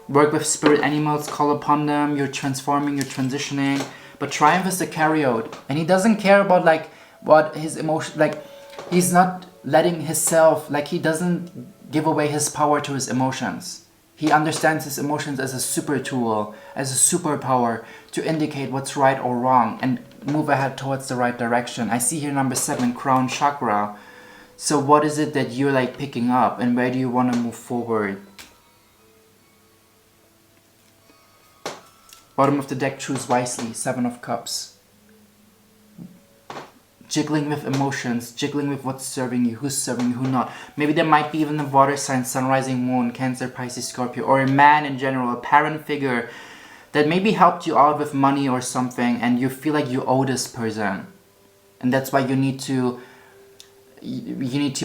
Work with spirit animals, call upon them. You're transforming, you're transitioning. But Triumph is the carry-out. And he doesn't care about like what his emotion, like he's not letting himself, like he doesn't give away his power to his emotions. He understands his emotions as a super tool, as a superpower to indicate what's right or wrong and move ahead towards the right direction. I see here number 7, crown chakra. So what is it that you're like picking up, and where do you want to move forward? Bottom of the deck, choose wisely, 7 of cups. Jiggling with emotions, jiggling with what's serving you, who's serving you, who not. Maybe there might be even a water sign, sun, rising, moon, Cancer, Pisces, Scorpio, or a man in general, a parent figure that maybe helped you out with money or something, and you feel like you owe this person. And that's why you need to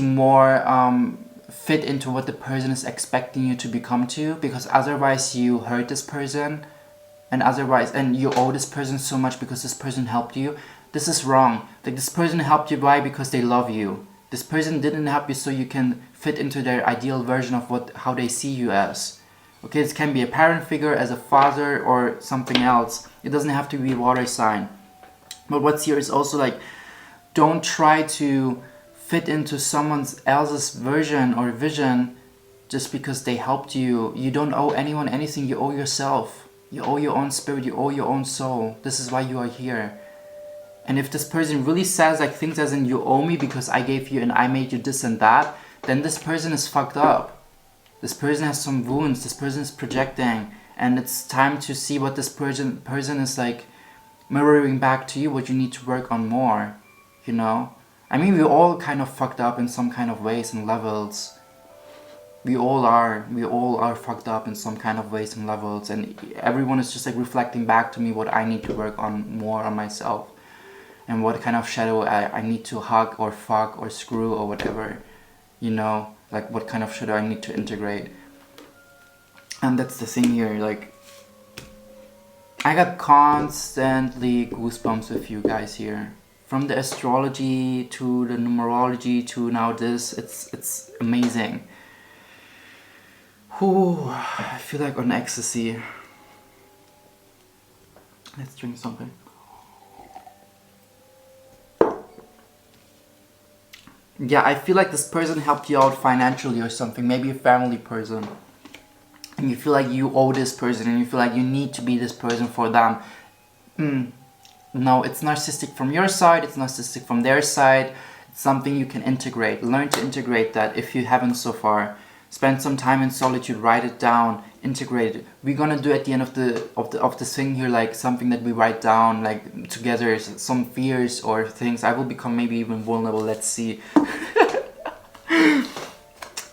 more fit into what the person is expecting you to become to, because otherwise you hurt this person, and you owe this person so much because this person helped you. This is wrong. Like, this person helped you why? Because they love you. This person didn't help you so you can fit into their ideal version of how they see you as. Okay, this can be a parent figure, as a father, or something else. It doesn't have to be a water sign. But what's here is also like, don't try to fit into someone else's version or vision just because they helped you. You don't owe anyone anything. You owe yourself. You owe your own spirit. You owe your own soul. This is why you are here. And if this person really says like things as in you owe me because I gave you and I made you this and that, then this person is fucked up. This person has some wounds. This person is projecting, and it's time to see what this person is like mirroring back to you, what you need to work on more, you know? I mean, we all kind of fucked up in some kind of ways and levels. We all are fucked up in some kind of ways and levels, and everyone is just like reflecting back to me what I need to work on more on myself. And what kind of shadow I need to hug or fuck or screw or whatever, you know, like what kind of shadow I need to integrate. And that's the thing here, like, I got constantly goosebumps with you guys here. From the astrology to the numerology to now this, it's amazing. Ooh, I feel like on ecstasy. Let's drink something. Yeah, I feel like this person helped you out financially or something. Maybe a family person. And you feel like you owe this person and you feel like you need to be this person for them. No, it's narcissistic from your side, it's narcissistic from their side. It's something you can integrate. Learn to integrate that if you haven't so far. Spend some time in solitude, write it down, integrate it. We're gonna do at the end of the thing here, like something that we write down, like together, some fears or things. I will become maybe even vulnerable, let's see.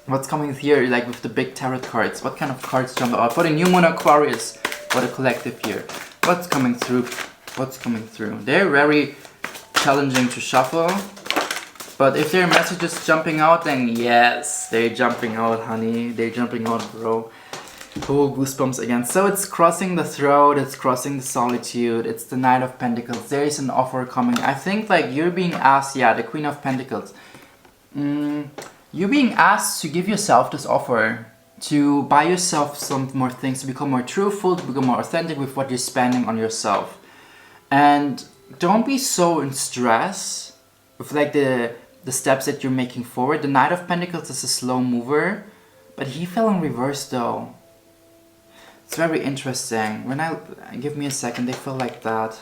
What's coming here, like with the big tarot cards? What kind of cards jump out for the new moon Aquarius, for the collective here? What's coming through? What's coming through? They're very challenging to shuffle. But if their message is jumping out, then yes, they're jumping out, honey. They're jumping out, bro. Oh, goosebumps again. So it's crossing the throat, it's crossing the solitude, it's the Knight of Pentacles. There is an offer coming. I think like you're being asked, yeah, the Queen of Pentacles. You're being asked to give yourself this offer, to buy yourself some more things, to become more truthful, to become more authentic with what you're spending on yourself. And don't be so in stress with like the steps that you're making forward. The Knight of Pentacles is a slow mover, but he fell in reverse though. It's very interesting. When give me a second, they feel like that.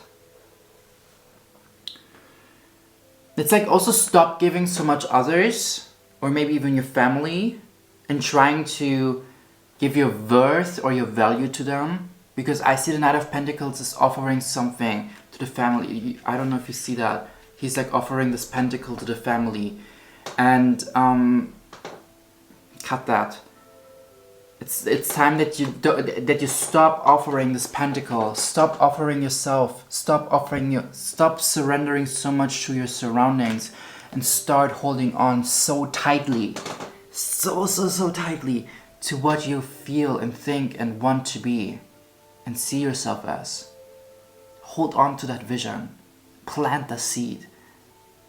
It's like also stop giving so much others, or maybe even your family, and trying to give your worth or your value to them. Because I see the Knight of Pentacles is offering something to the family. I don't know if you see that. He's like offering this pentacle to the family. And cut that. It's time that you stop offering this pentacle. Stop offering yourself. Stop surrendering so much to your surroundings, and start holding on so tightly, so tightly to what you feel and think and want to be, and see yourself as. Hold on to that vision. Plant the seed.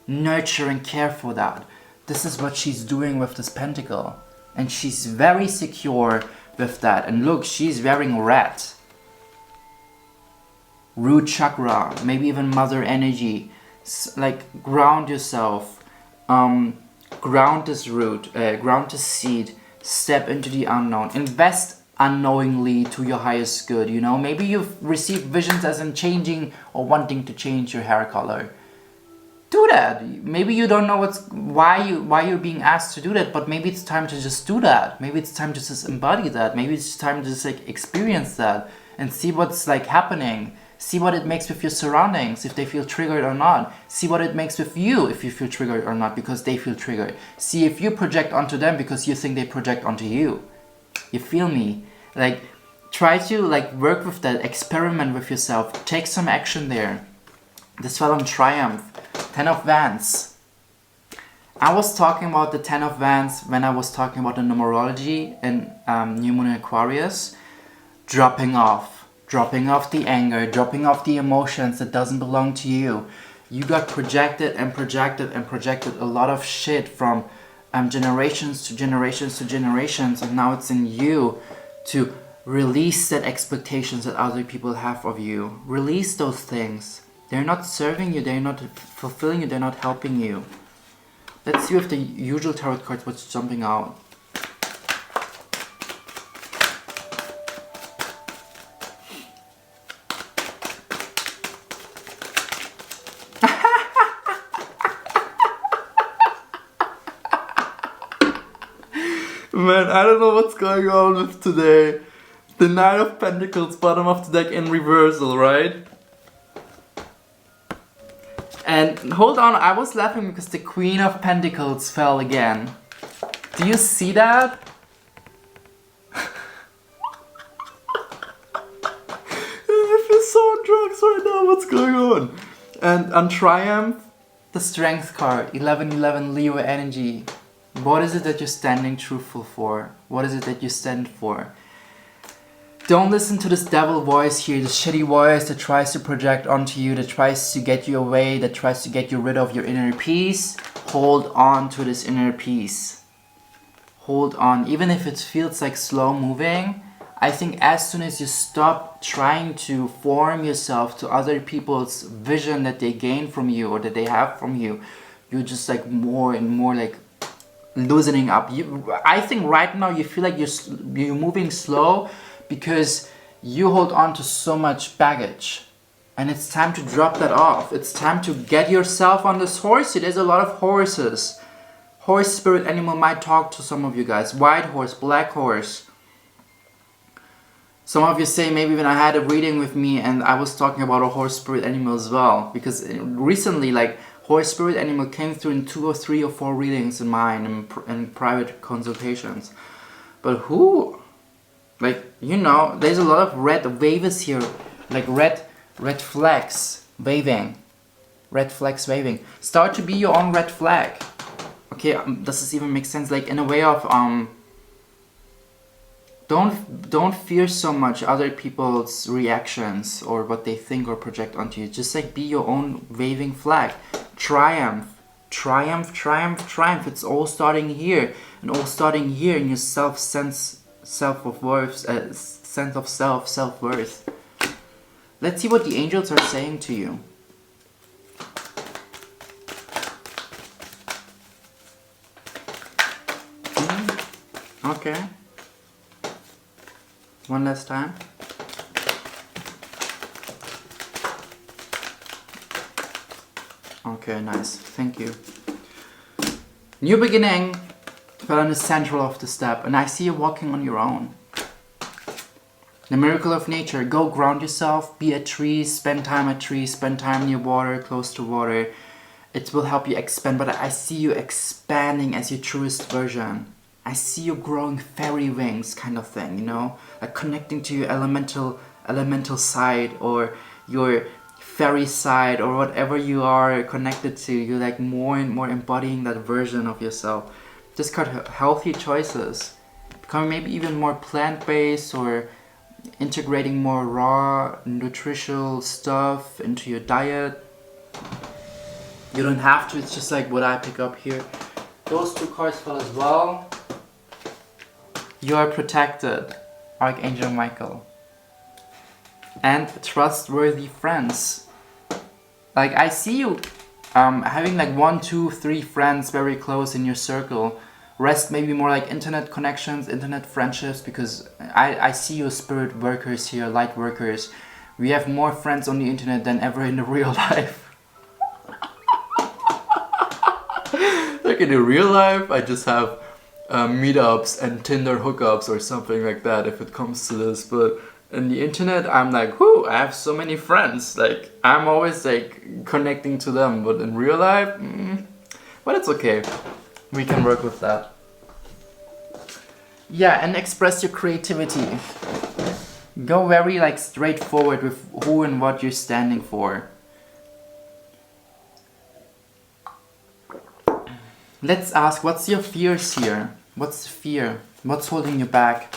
Nurture and care for that. This is what she's doing with this pentacle. And she's very secure with that. And look, she's wearing red. Root chakra, maybe even mother energy. Like ground yourself. Ground this root, ground this seed. Step into the unknown. Invest unknowingly to your highest good, you know? Maybe you've received visions as in changing or wanting to change your hair color. Do that. Maybe you don't know why you're being asked to do that, but maybe it's time to just do that. Maybe it's time to just embody that. Maybe it's time to just like experience that and see what's like happening. See what it makes with your surroundings, if they feel triggered or not. See what it makes with you, if you feel triggered or not, because they feel triggered. See if you project onto them because you think they project onto you. You feel me? Like, try to like work with that, experiment with yourself, take some action there. This fell on Triumph. 10 of Wands. I was talking about the 10 of Wands when I was talking about the numerology in New Moon Aquarius. Dropping off the anger, dropping off the emotions that doesn't belong to you. You got projected and projected and projected a lot of shit from generations to generations to generations, and now it's in you to release that expectations that other people have of you. Release those things. They're not serving you, they're not fulfilling you, they're not helping you. Let's see with the usual tarot cards what's jumping out. Man, I don't know what's going on with today. The Knight of Pentacles, bottom of the deck in reversal, right? And hold on, I was laughing because the Queen of Pentacles fell again. Do you see that? I feel so on drugs right now, what's going on? And on Triumph, the Strength card, 1111 Leo energy. What is it that you're standing truthful for? What is it that you stand for? Don't listen to this devil voice here, this shitty voice that tries to project onto you, that tries to get you away, that tries to get you rid of your inner peace. Hold on to this inner peace. hold on, even if it feels like slow moving. I think as soon as you stop trying to form yourself to other people's vision that they gain from you or that they have from you, you're just like more and more like loosening up. I think right now you feel like you're moving slow because you hold on to so much baggage, and it's time to drop that off. It's time to get yourself on this horse. There's a lot of horses. Horse spirit animal might talk to some of you guys. White horse, black horse. Some of you say maybe when I had a reading with me and I was talking about a horse spirit animal as well, because recently like horse spirit animal came through in 2 or 3 or 4 readings in mine and private consultations. But who, like, you know, there's a lot of red waves here, like red flags waving, red flags waving. Start to be your own red flag. Okay, does this even make sense? Like in a way of don't fear so much other people's reactions or what they think or project onto you. Just like be your own waving flag. Triumph, triumph, triumph, triumph. It's all starting here, and all starting here in your sense of self-worth. Let's see what the angels are saying to you. Okay. One last time. Okay, nice. Thank you. New beginning fell in the central of the step, and I see you walking on your own. The miracle of nature. Go ground yourself, be a tree, spend time at trees, spend time near water, close to water. It will help you expand, but I see you expanding as your truest version. I see you growing fairy wings kind of thing, you know? Like connecting to your elemental side or your fairy side or whatever you are connected to. You're like more and more embodying that version of yourself. Just got healthy choices. Becoming maybe even more plant-based or integrating more raw nutritional stuff into your diet. You don't have to, it's just like what I pick up here. Those 2 cards fell as well. You are protected, Archangel Michael. And trustworthy friends. Like I see you having like 1, 2, 3 friends very close in your circle. Rest maybe more like internet connections, internet friendships, because I see you spirit workers here, light workers. We have more friends on the internet than ever in the real life. Like in the real life, I just have meetups and Tinder hookups or something like that if it comes to this, but in the internet I'm like, whoo, I have so many friends, like I'm always like connecting to them, but in real life, but it's okay, we can work with that. Yeah, and express your creativity. Go very like straightforward with who and what you're standing for. Let's ask, what's your fears here? What's the fear? What's holding you back?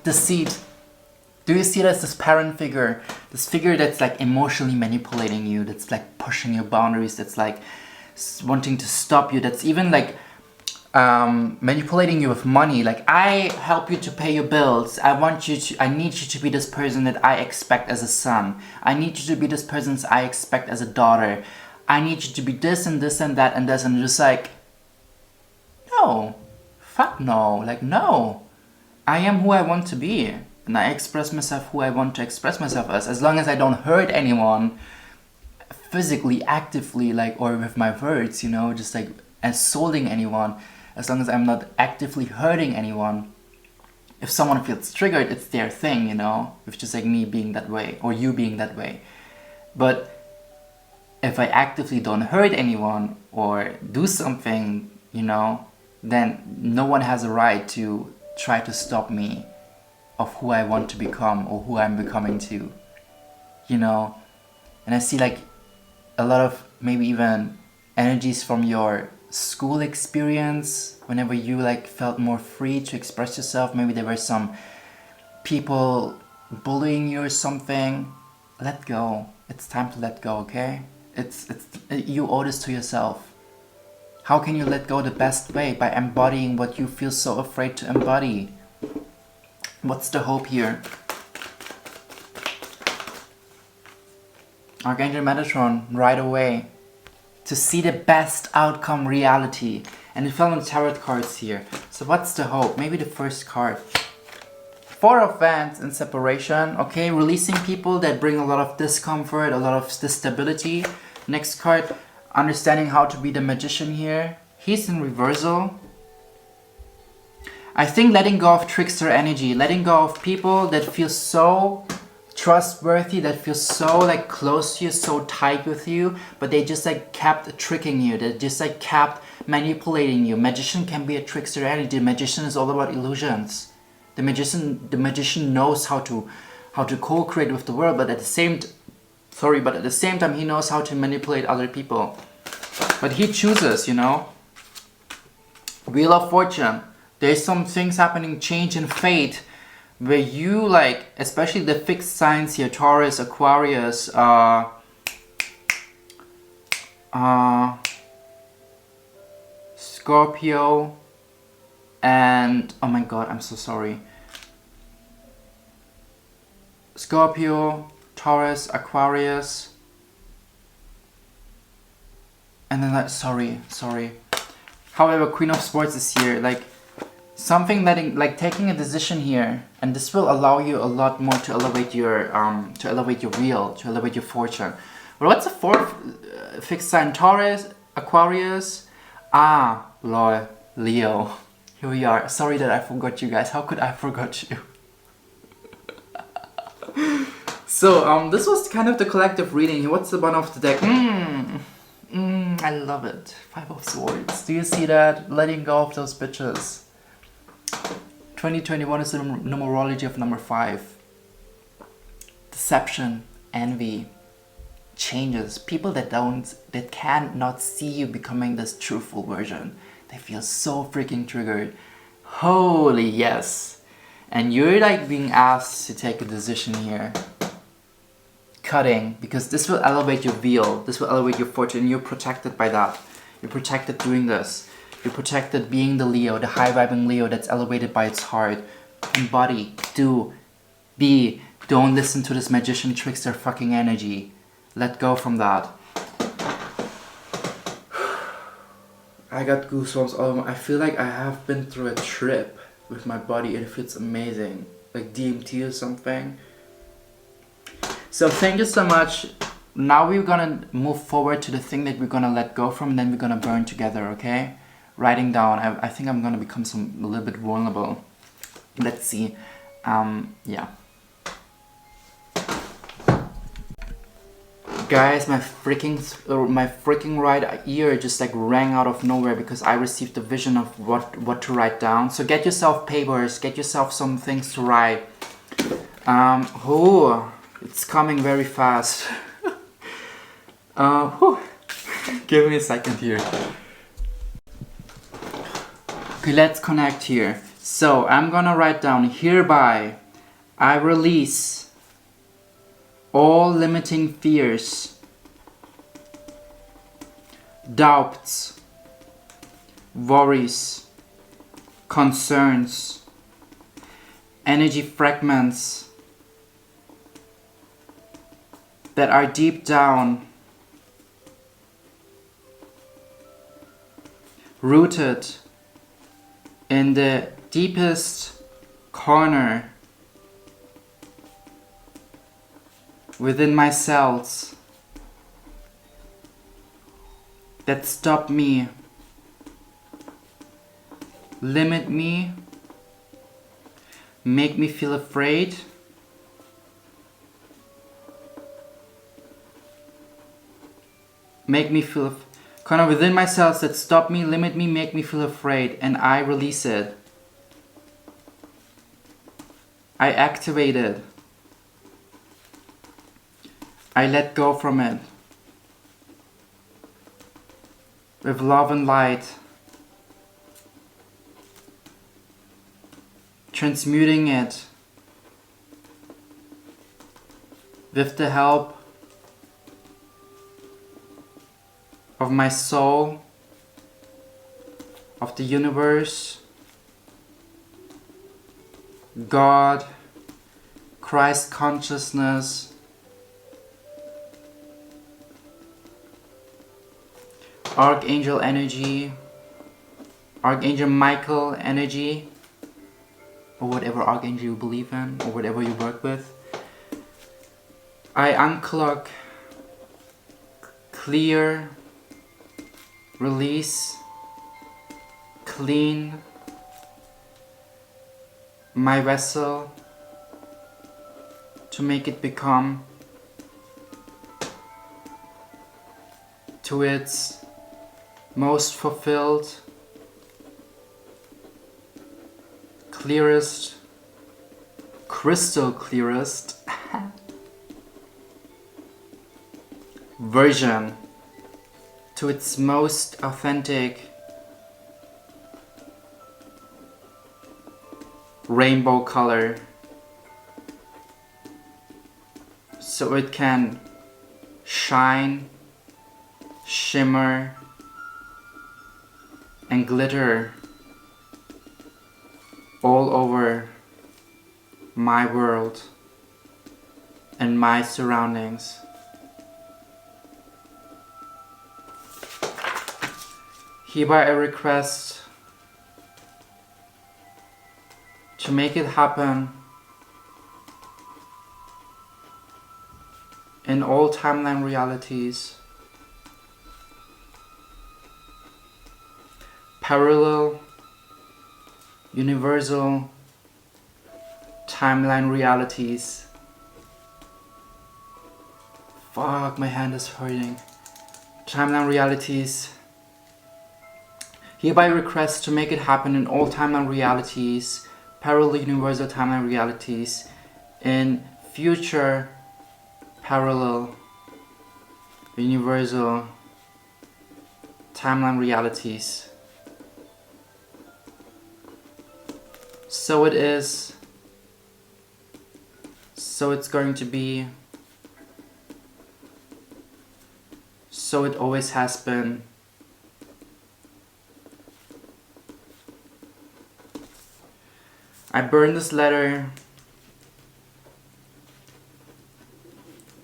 Deceit. Do you see it as this parent figure? This figure that's like emotionally manipulating you, that's like pushing your boundaries, that's like wanting to stop you, that's even like manipulating you with money. Like, I help you to pay your bills. I need you to be this person that I expect as a son. I need you to be this person I expect as a daughter. I need you to be this and this and that and this, and just like, no, fuck no, like no. I am who I want to be, and I express myself who I want to express myself as long as I don't hurt anyone physically, actively, like, or with my words, you know, just like assaulting anyone, as long as I'm not actively hurting anyone. If someone feels triggered, it's their thing, you know, it's just like me being that way, or you being that way. But if I actively don't hurt anyone or do something, you know, then no one has a right to try to stop me of who I want to become or who I'm becoming to, you know. And I see like a lot of maybe even energies from your school experience, whenever you like felt more free to express yourself. Maybe there were some people bullying you or something. Let go. It's time to let go, okay? You owe this to yourself. How can you let go the best way? By embodying what you feel so afraid to embody. What's the hope here? Archangel Metatron, right away. To see the best outcome reality. And it fell on tarot cards here. So what's the hope? Maybe the first card. Four of Wands and separation. Okay, releasing people that bring a lot of discomfort, a lot of instability. Next card, understanding how to be the magician here. He's in reversal. I think letting go of trickster energy. Letting go of people that feel so trustworthy, that feel so like close to you, so tight with you, but they just like kept tricking you. They just like kept manipulating you. Magician can be a trickster energy. Magician is all about illusions. The magician knows how to co-create with the world, but at the same time he knows how to manipulate other people. But he chooses, you know. Wheel of Fortune. There's some things happening, change in fate, where you like, especially the fixed signs here, Taurus, Aquarius, Scorpio, and oh my god, I'm so sorry. Scorpio, Taurus, Aquarius, and then sorry. However, Queen of Swords is here, like something like taking a decision here, and this will allow you a lot more to elevate your wheel, to elevate your fortune. Well, what's the fourth fixed sign? Taurus, Aquarius, Leo. Here we are. Sorry that I forgot you guys. How could I forget you? So this was kind of the collective reading. What's the bottom of the deck? I love it. Five of Swords. Do you see that? Letting go of those bitches. 2021 is the numerology of number 5. Deception, envy, changes. People that cannot see you becoming this truthful version. They feel so freaking triggered. Holy yes. And you're like being asked to take a decision here. Cutting, because this will elevate your wheel. This will elevate your fortune. You're protected by that. You're protected doing this. You're protected being the Leo, the high-vibing Leo that's elevated by its heart. Embody, do, be. Don't listen to this magician trickster fucking energy. Let go from that. I got goosebumps all over. I feel like I have been through a trip with my body. It feels amazing. Like DMT or something. So thank you so much. Now we're gonna move forward to the thing that we're gonna let go from, and then we're gonna burn together, okay? Writing down. I think I'm gonna become a little bit vulnerable. Let's see. Yeah. Guys, my freaking right ear just like rang out of nowhere because I received a vision of what to write down. So get yourself papers, get yourself some things to write. It's coming very fast. Give me a second here. Okay, let's connect here. So I'm gonna write down, hereby I release all limiting fears, doubts, worries, concerns, energy fragments that are deep down, rooted in the deepest corner within my cells that stop me, limit me, make me feel afraid, kind of within my cells that stop me, limit me, make me feel afraid, and I release it. I activate it. I let go from it. With love and light. Transmuting it. With the help of my soul of the universe, God, Christ consciousness, Archangel energy, Archangel Michael energy, or whatever Archangel you believe in, or whatever you work with. I unclog, clear, release, clean my vessel to make it become to its most fulfilled, clearest, crystal clearest version, to its most authentic rainbow color, so it can shine, shimmer, and glitter all over my world and my surroundings. Hereby I request to make it happen in all timeline realities, parallel, universal timeline realities. Fuck, my hand is hurting. Timeline realities. Hereby request to make it happen in all timeline realities, parallel universal timeline realities, in future parallel universal timeline realities. So it is, so it's going to be, so it always has been. I burn this letter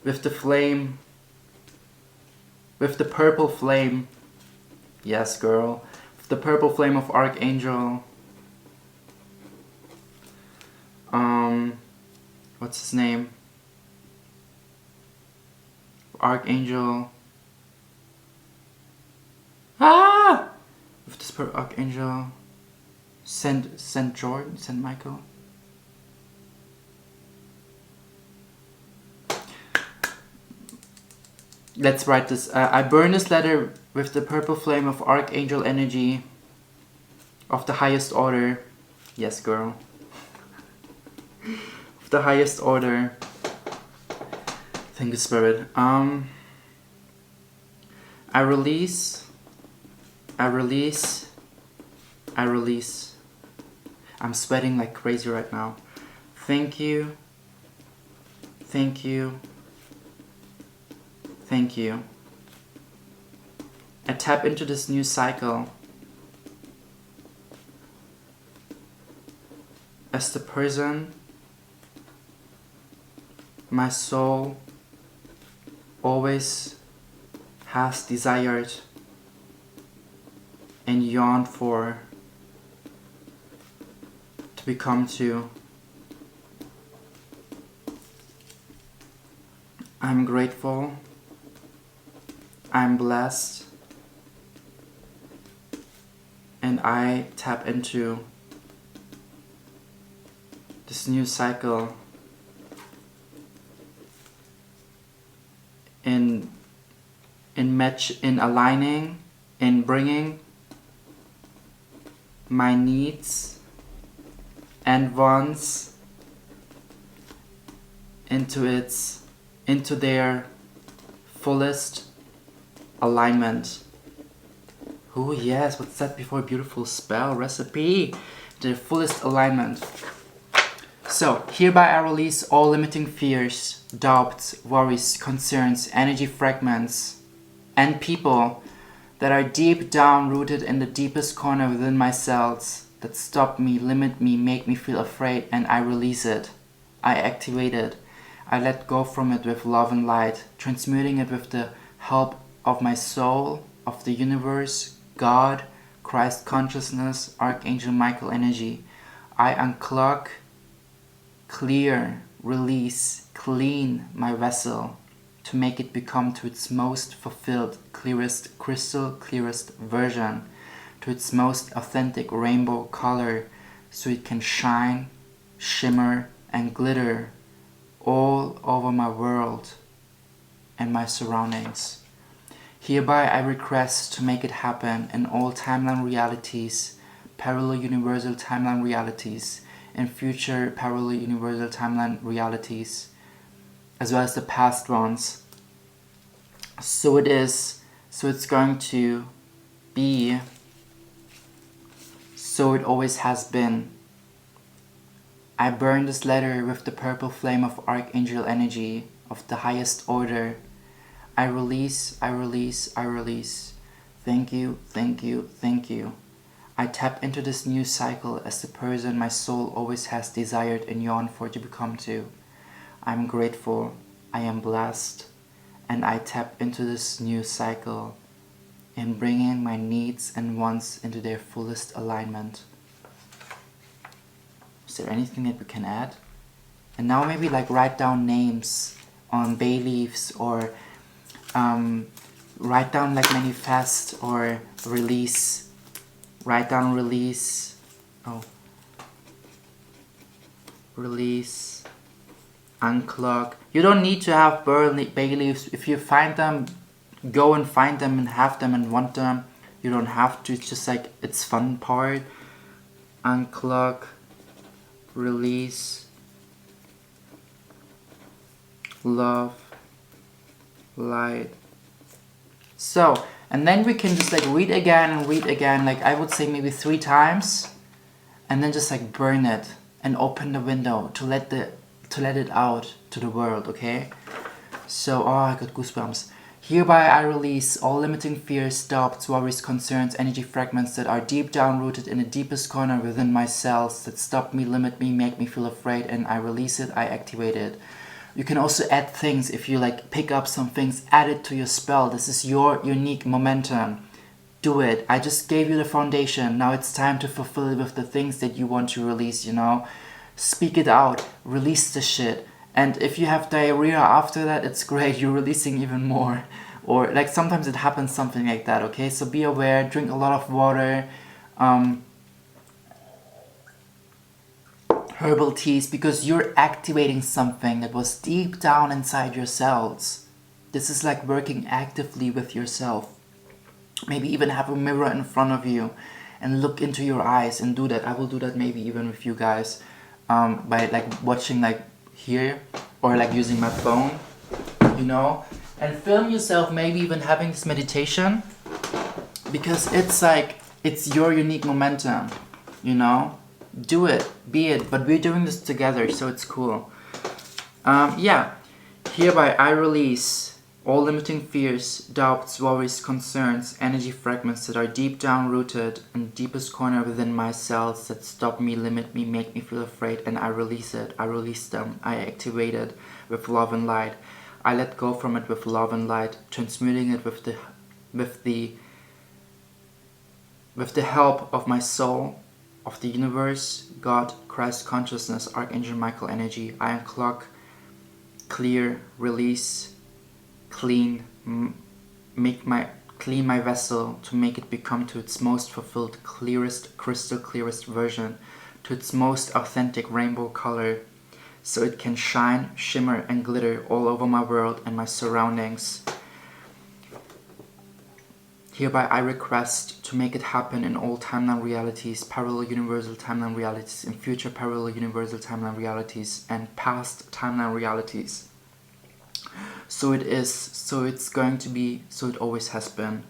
with the flame, with the purple flame, yes girl, with the purple flame of Archangel, what's his name? Archangel, with this purple Archangel, Saint George, Saint Michael. Let's write this. I burn this letter with the purple flame of Archangel energy of the highest order. Yes, girl. Of the highest order. Thank you, Spirit. I release. I'm sweating like crazy right now. Thank you. Thank you. Thank you. I tap into this new cycle as the person my soul always has desired and yearned for to become to. I'm grateful. I'm blessed. And I tap into this new cycle in aligning, in bringing my needs and wants into their fullest alignment. Oh yes, what's that before? Beautiful spell recipe. The fullest alignment. So hereby I release all limiting fears, doubts, worries, concerns, energy fragments, and people that are deep down rooted in the deepest corner within my cells, that stop me, limit me, make me feel afraid, and I release it. I activate it. I let go from it with love and light, transmuting it with the help of my soul, of the universe, God, Christ consciousness, Archangel Michael energy. I unclog, clear, release, clean my vessel to make it become to its most fulfilled, clearest, crystal clearest version, to its most authentic rainbow color, so it can shine, shimmer, and glitter all over my world and my surroundings. Hereby I request to make it happen in all timeline realities, parallel universal timeline realities, and future parallel universal timeline realities, as well as the past ones. So it is, so it's going to be, so it always has been. I burn this letter with the purple flame of Archangel energy of the highest order. I release, I release, I release. Thank you, thank you, thank you. I tap into this new cycle as the person my soul always has desired and yearned for to become to. I'm grateful, I am blessed, and I tap into this new cycle in bringing my needs and wants into their fullest alignment. Is there anything that we can add? And now maybe like write down names on bay leaves, or write down like manifest or release. Write down release. Oh. Release. Unclog. You don't need to have bay leaves. If you find them, go and find them and have them and want them. You don't have to. It's just like, it's fun part. Unclog. Release. Love. Light. So, and then we can just like read again and read again, like I would say maybe 3 times, and then just like burn it and open the window to let it out to the world, okay? So, oh, I got goosebumps. Hereby I release all limiting fears, doubts, worries, concerns, energy fragments that are deep down rooted in the deepest corner within my cells that stop me, limit me, make me feel afraid, and I release it, I activate it. You can also add things. If you like pick up some things, add it to your spell. This is your unique momentum. Do it. I just gave you the foundation. Now it's time to fulfill it with the things that you want to release, you know? Speak it out. Release the shit. And if you have diarrhea after that, it's great. You're releasing even more. Or like sometimes it happens something like that, okay? So be aware. Drink a lot of water. Herbal teas, because you're activating something that was deep down inside your cells. This is like working actively with yourself. Maybe even have a mirror in front of you and look into your eyes and do that. I will do that maybe even with you guys by like watching like here, or like using my phone, you know, and film yourself maybe even having this meditation, because it's like, it's your unique momentum, you know. Do it, be it, but we're doing this together, so it's cool. Yeah, hereby I release all limiting fears, doubts, worries, concerns, energy fragments that are deep down rooted in the deepest corner within my cells that stop me, limit me, make me feel afraid, and I release it. I release them. I activate it with love and light. I let go from it with love and light, transmuting it with the help of my soul, of the universe, God, Christ consciousness, Archangel Michael energy. I unclog, clear, release, clean, clean my vessel to make it become to its most fulfilled, clearest, crystal clearest version, to its most authentic rainbow color, so it can shine, shimmer, and glitter all over my world and my surroundings. Hereby I request to make it happen in all timeline realities, parallel universal timeline realities, in future parallel universal timeline realities, and past timeline realities. So it is, so it's going to be, so it always has been.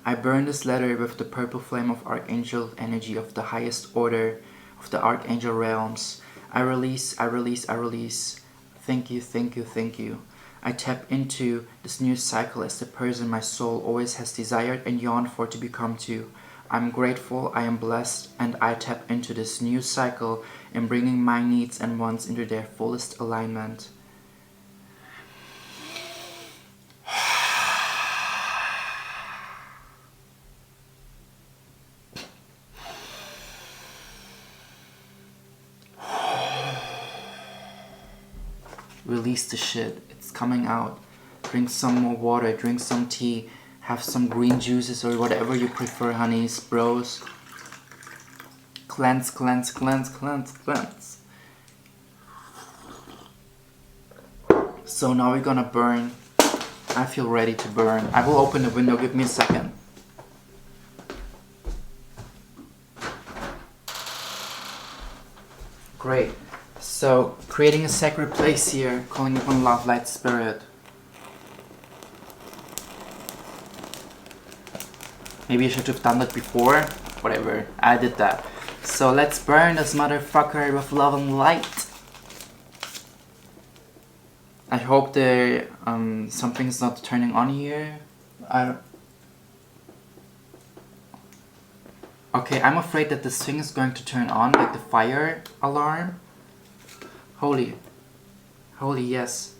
I burn this letter with the purple flame of Archangel energy of the highest order of the Archangel realms. I release, I release, I release. Thank you, thank you, thank you. I tap into this new cycle as the person my soul always has desired and yearned for to become too. I'm grateful, I am blessed, and I tap into this new cycle in bringing my needs and wants into their fullest alignment. Release the shit, it's coming out. Drink some more water, drink some tea, have some green juices or whatever you prefer, honeys, bros. Cleanse, cleanse, cleanse, cleanse, cleanse. So now we're gonna burn. I feel ready to burn. I will open the window, give me a second. Great. So, creating a sacred place here, calling upon love, light, spirit. Maybe I should have done that before. Whatever, I did that. So let's burn this motherfucker with love and light. I hope there something's not turning on here. Okay, I'm afraid that this thing is going to turn on, like the fire alarm. Holy, yes.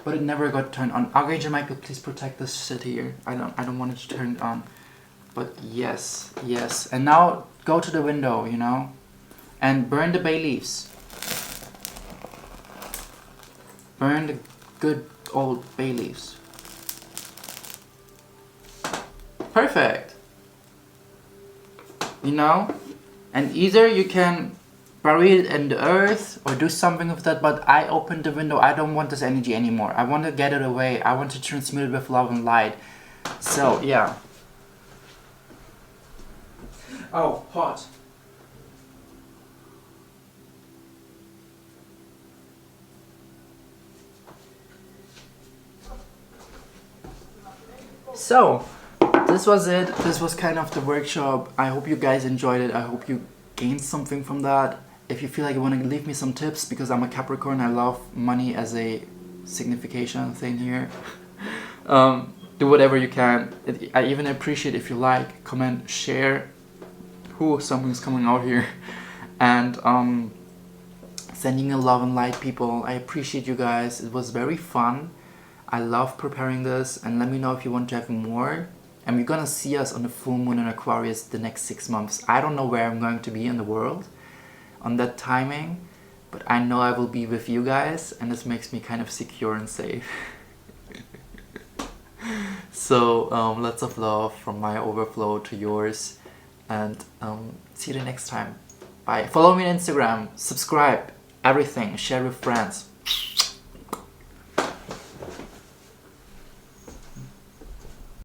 But it never got turned on. Archangel Michael, please protect this shit here. I don't want it to turn on. But yes. And now go to the window, you know, and burn the bay leaves. Burn the good old bay leaves. Perfect. You know, and either you can bury it in the earth or do something with that, but I opened the window. I don't want this energy anymore. I want to get it away. I want to transmute it with love and light. So yeah. Oh, hot. So this was it. This was kind of the workshop. I hope you guys enjoyed it. I hope you gained something from that. If you feel like you want to leave me some tips, because I'm a Capricorn, I love money as a signification thing here. Do whatever you can. I even appreciate if you like, comment, share. Something's coming out here. And sending you love and light, people. I appreciate you guys. It was very fun. I love preparing this, and let me know if you want to have more. And you're gonna see us on the full moon in Aquarius the next 6 months. I don't know where I'm going to be in the world on that timing, but I know I will be with you guys, and this makes me kind of secure and safe. So lots of love from my overflow to yours, and see you the next time. Bye. Follow me on Instagram, subscribe, everything, share with friends.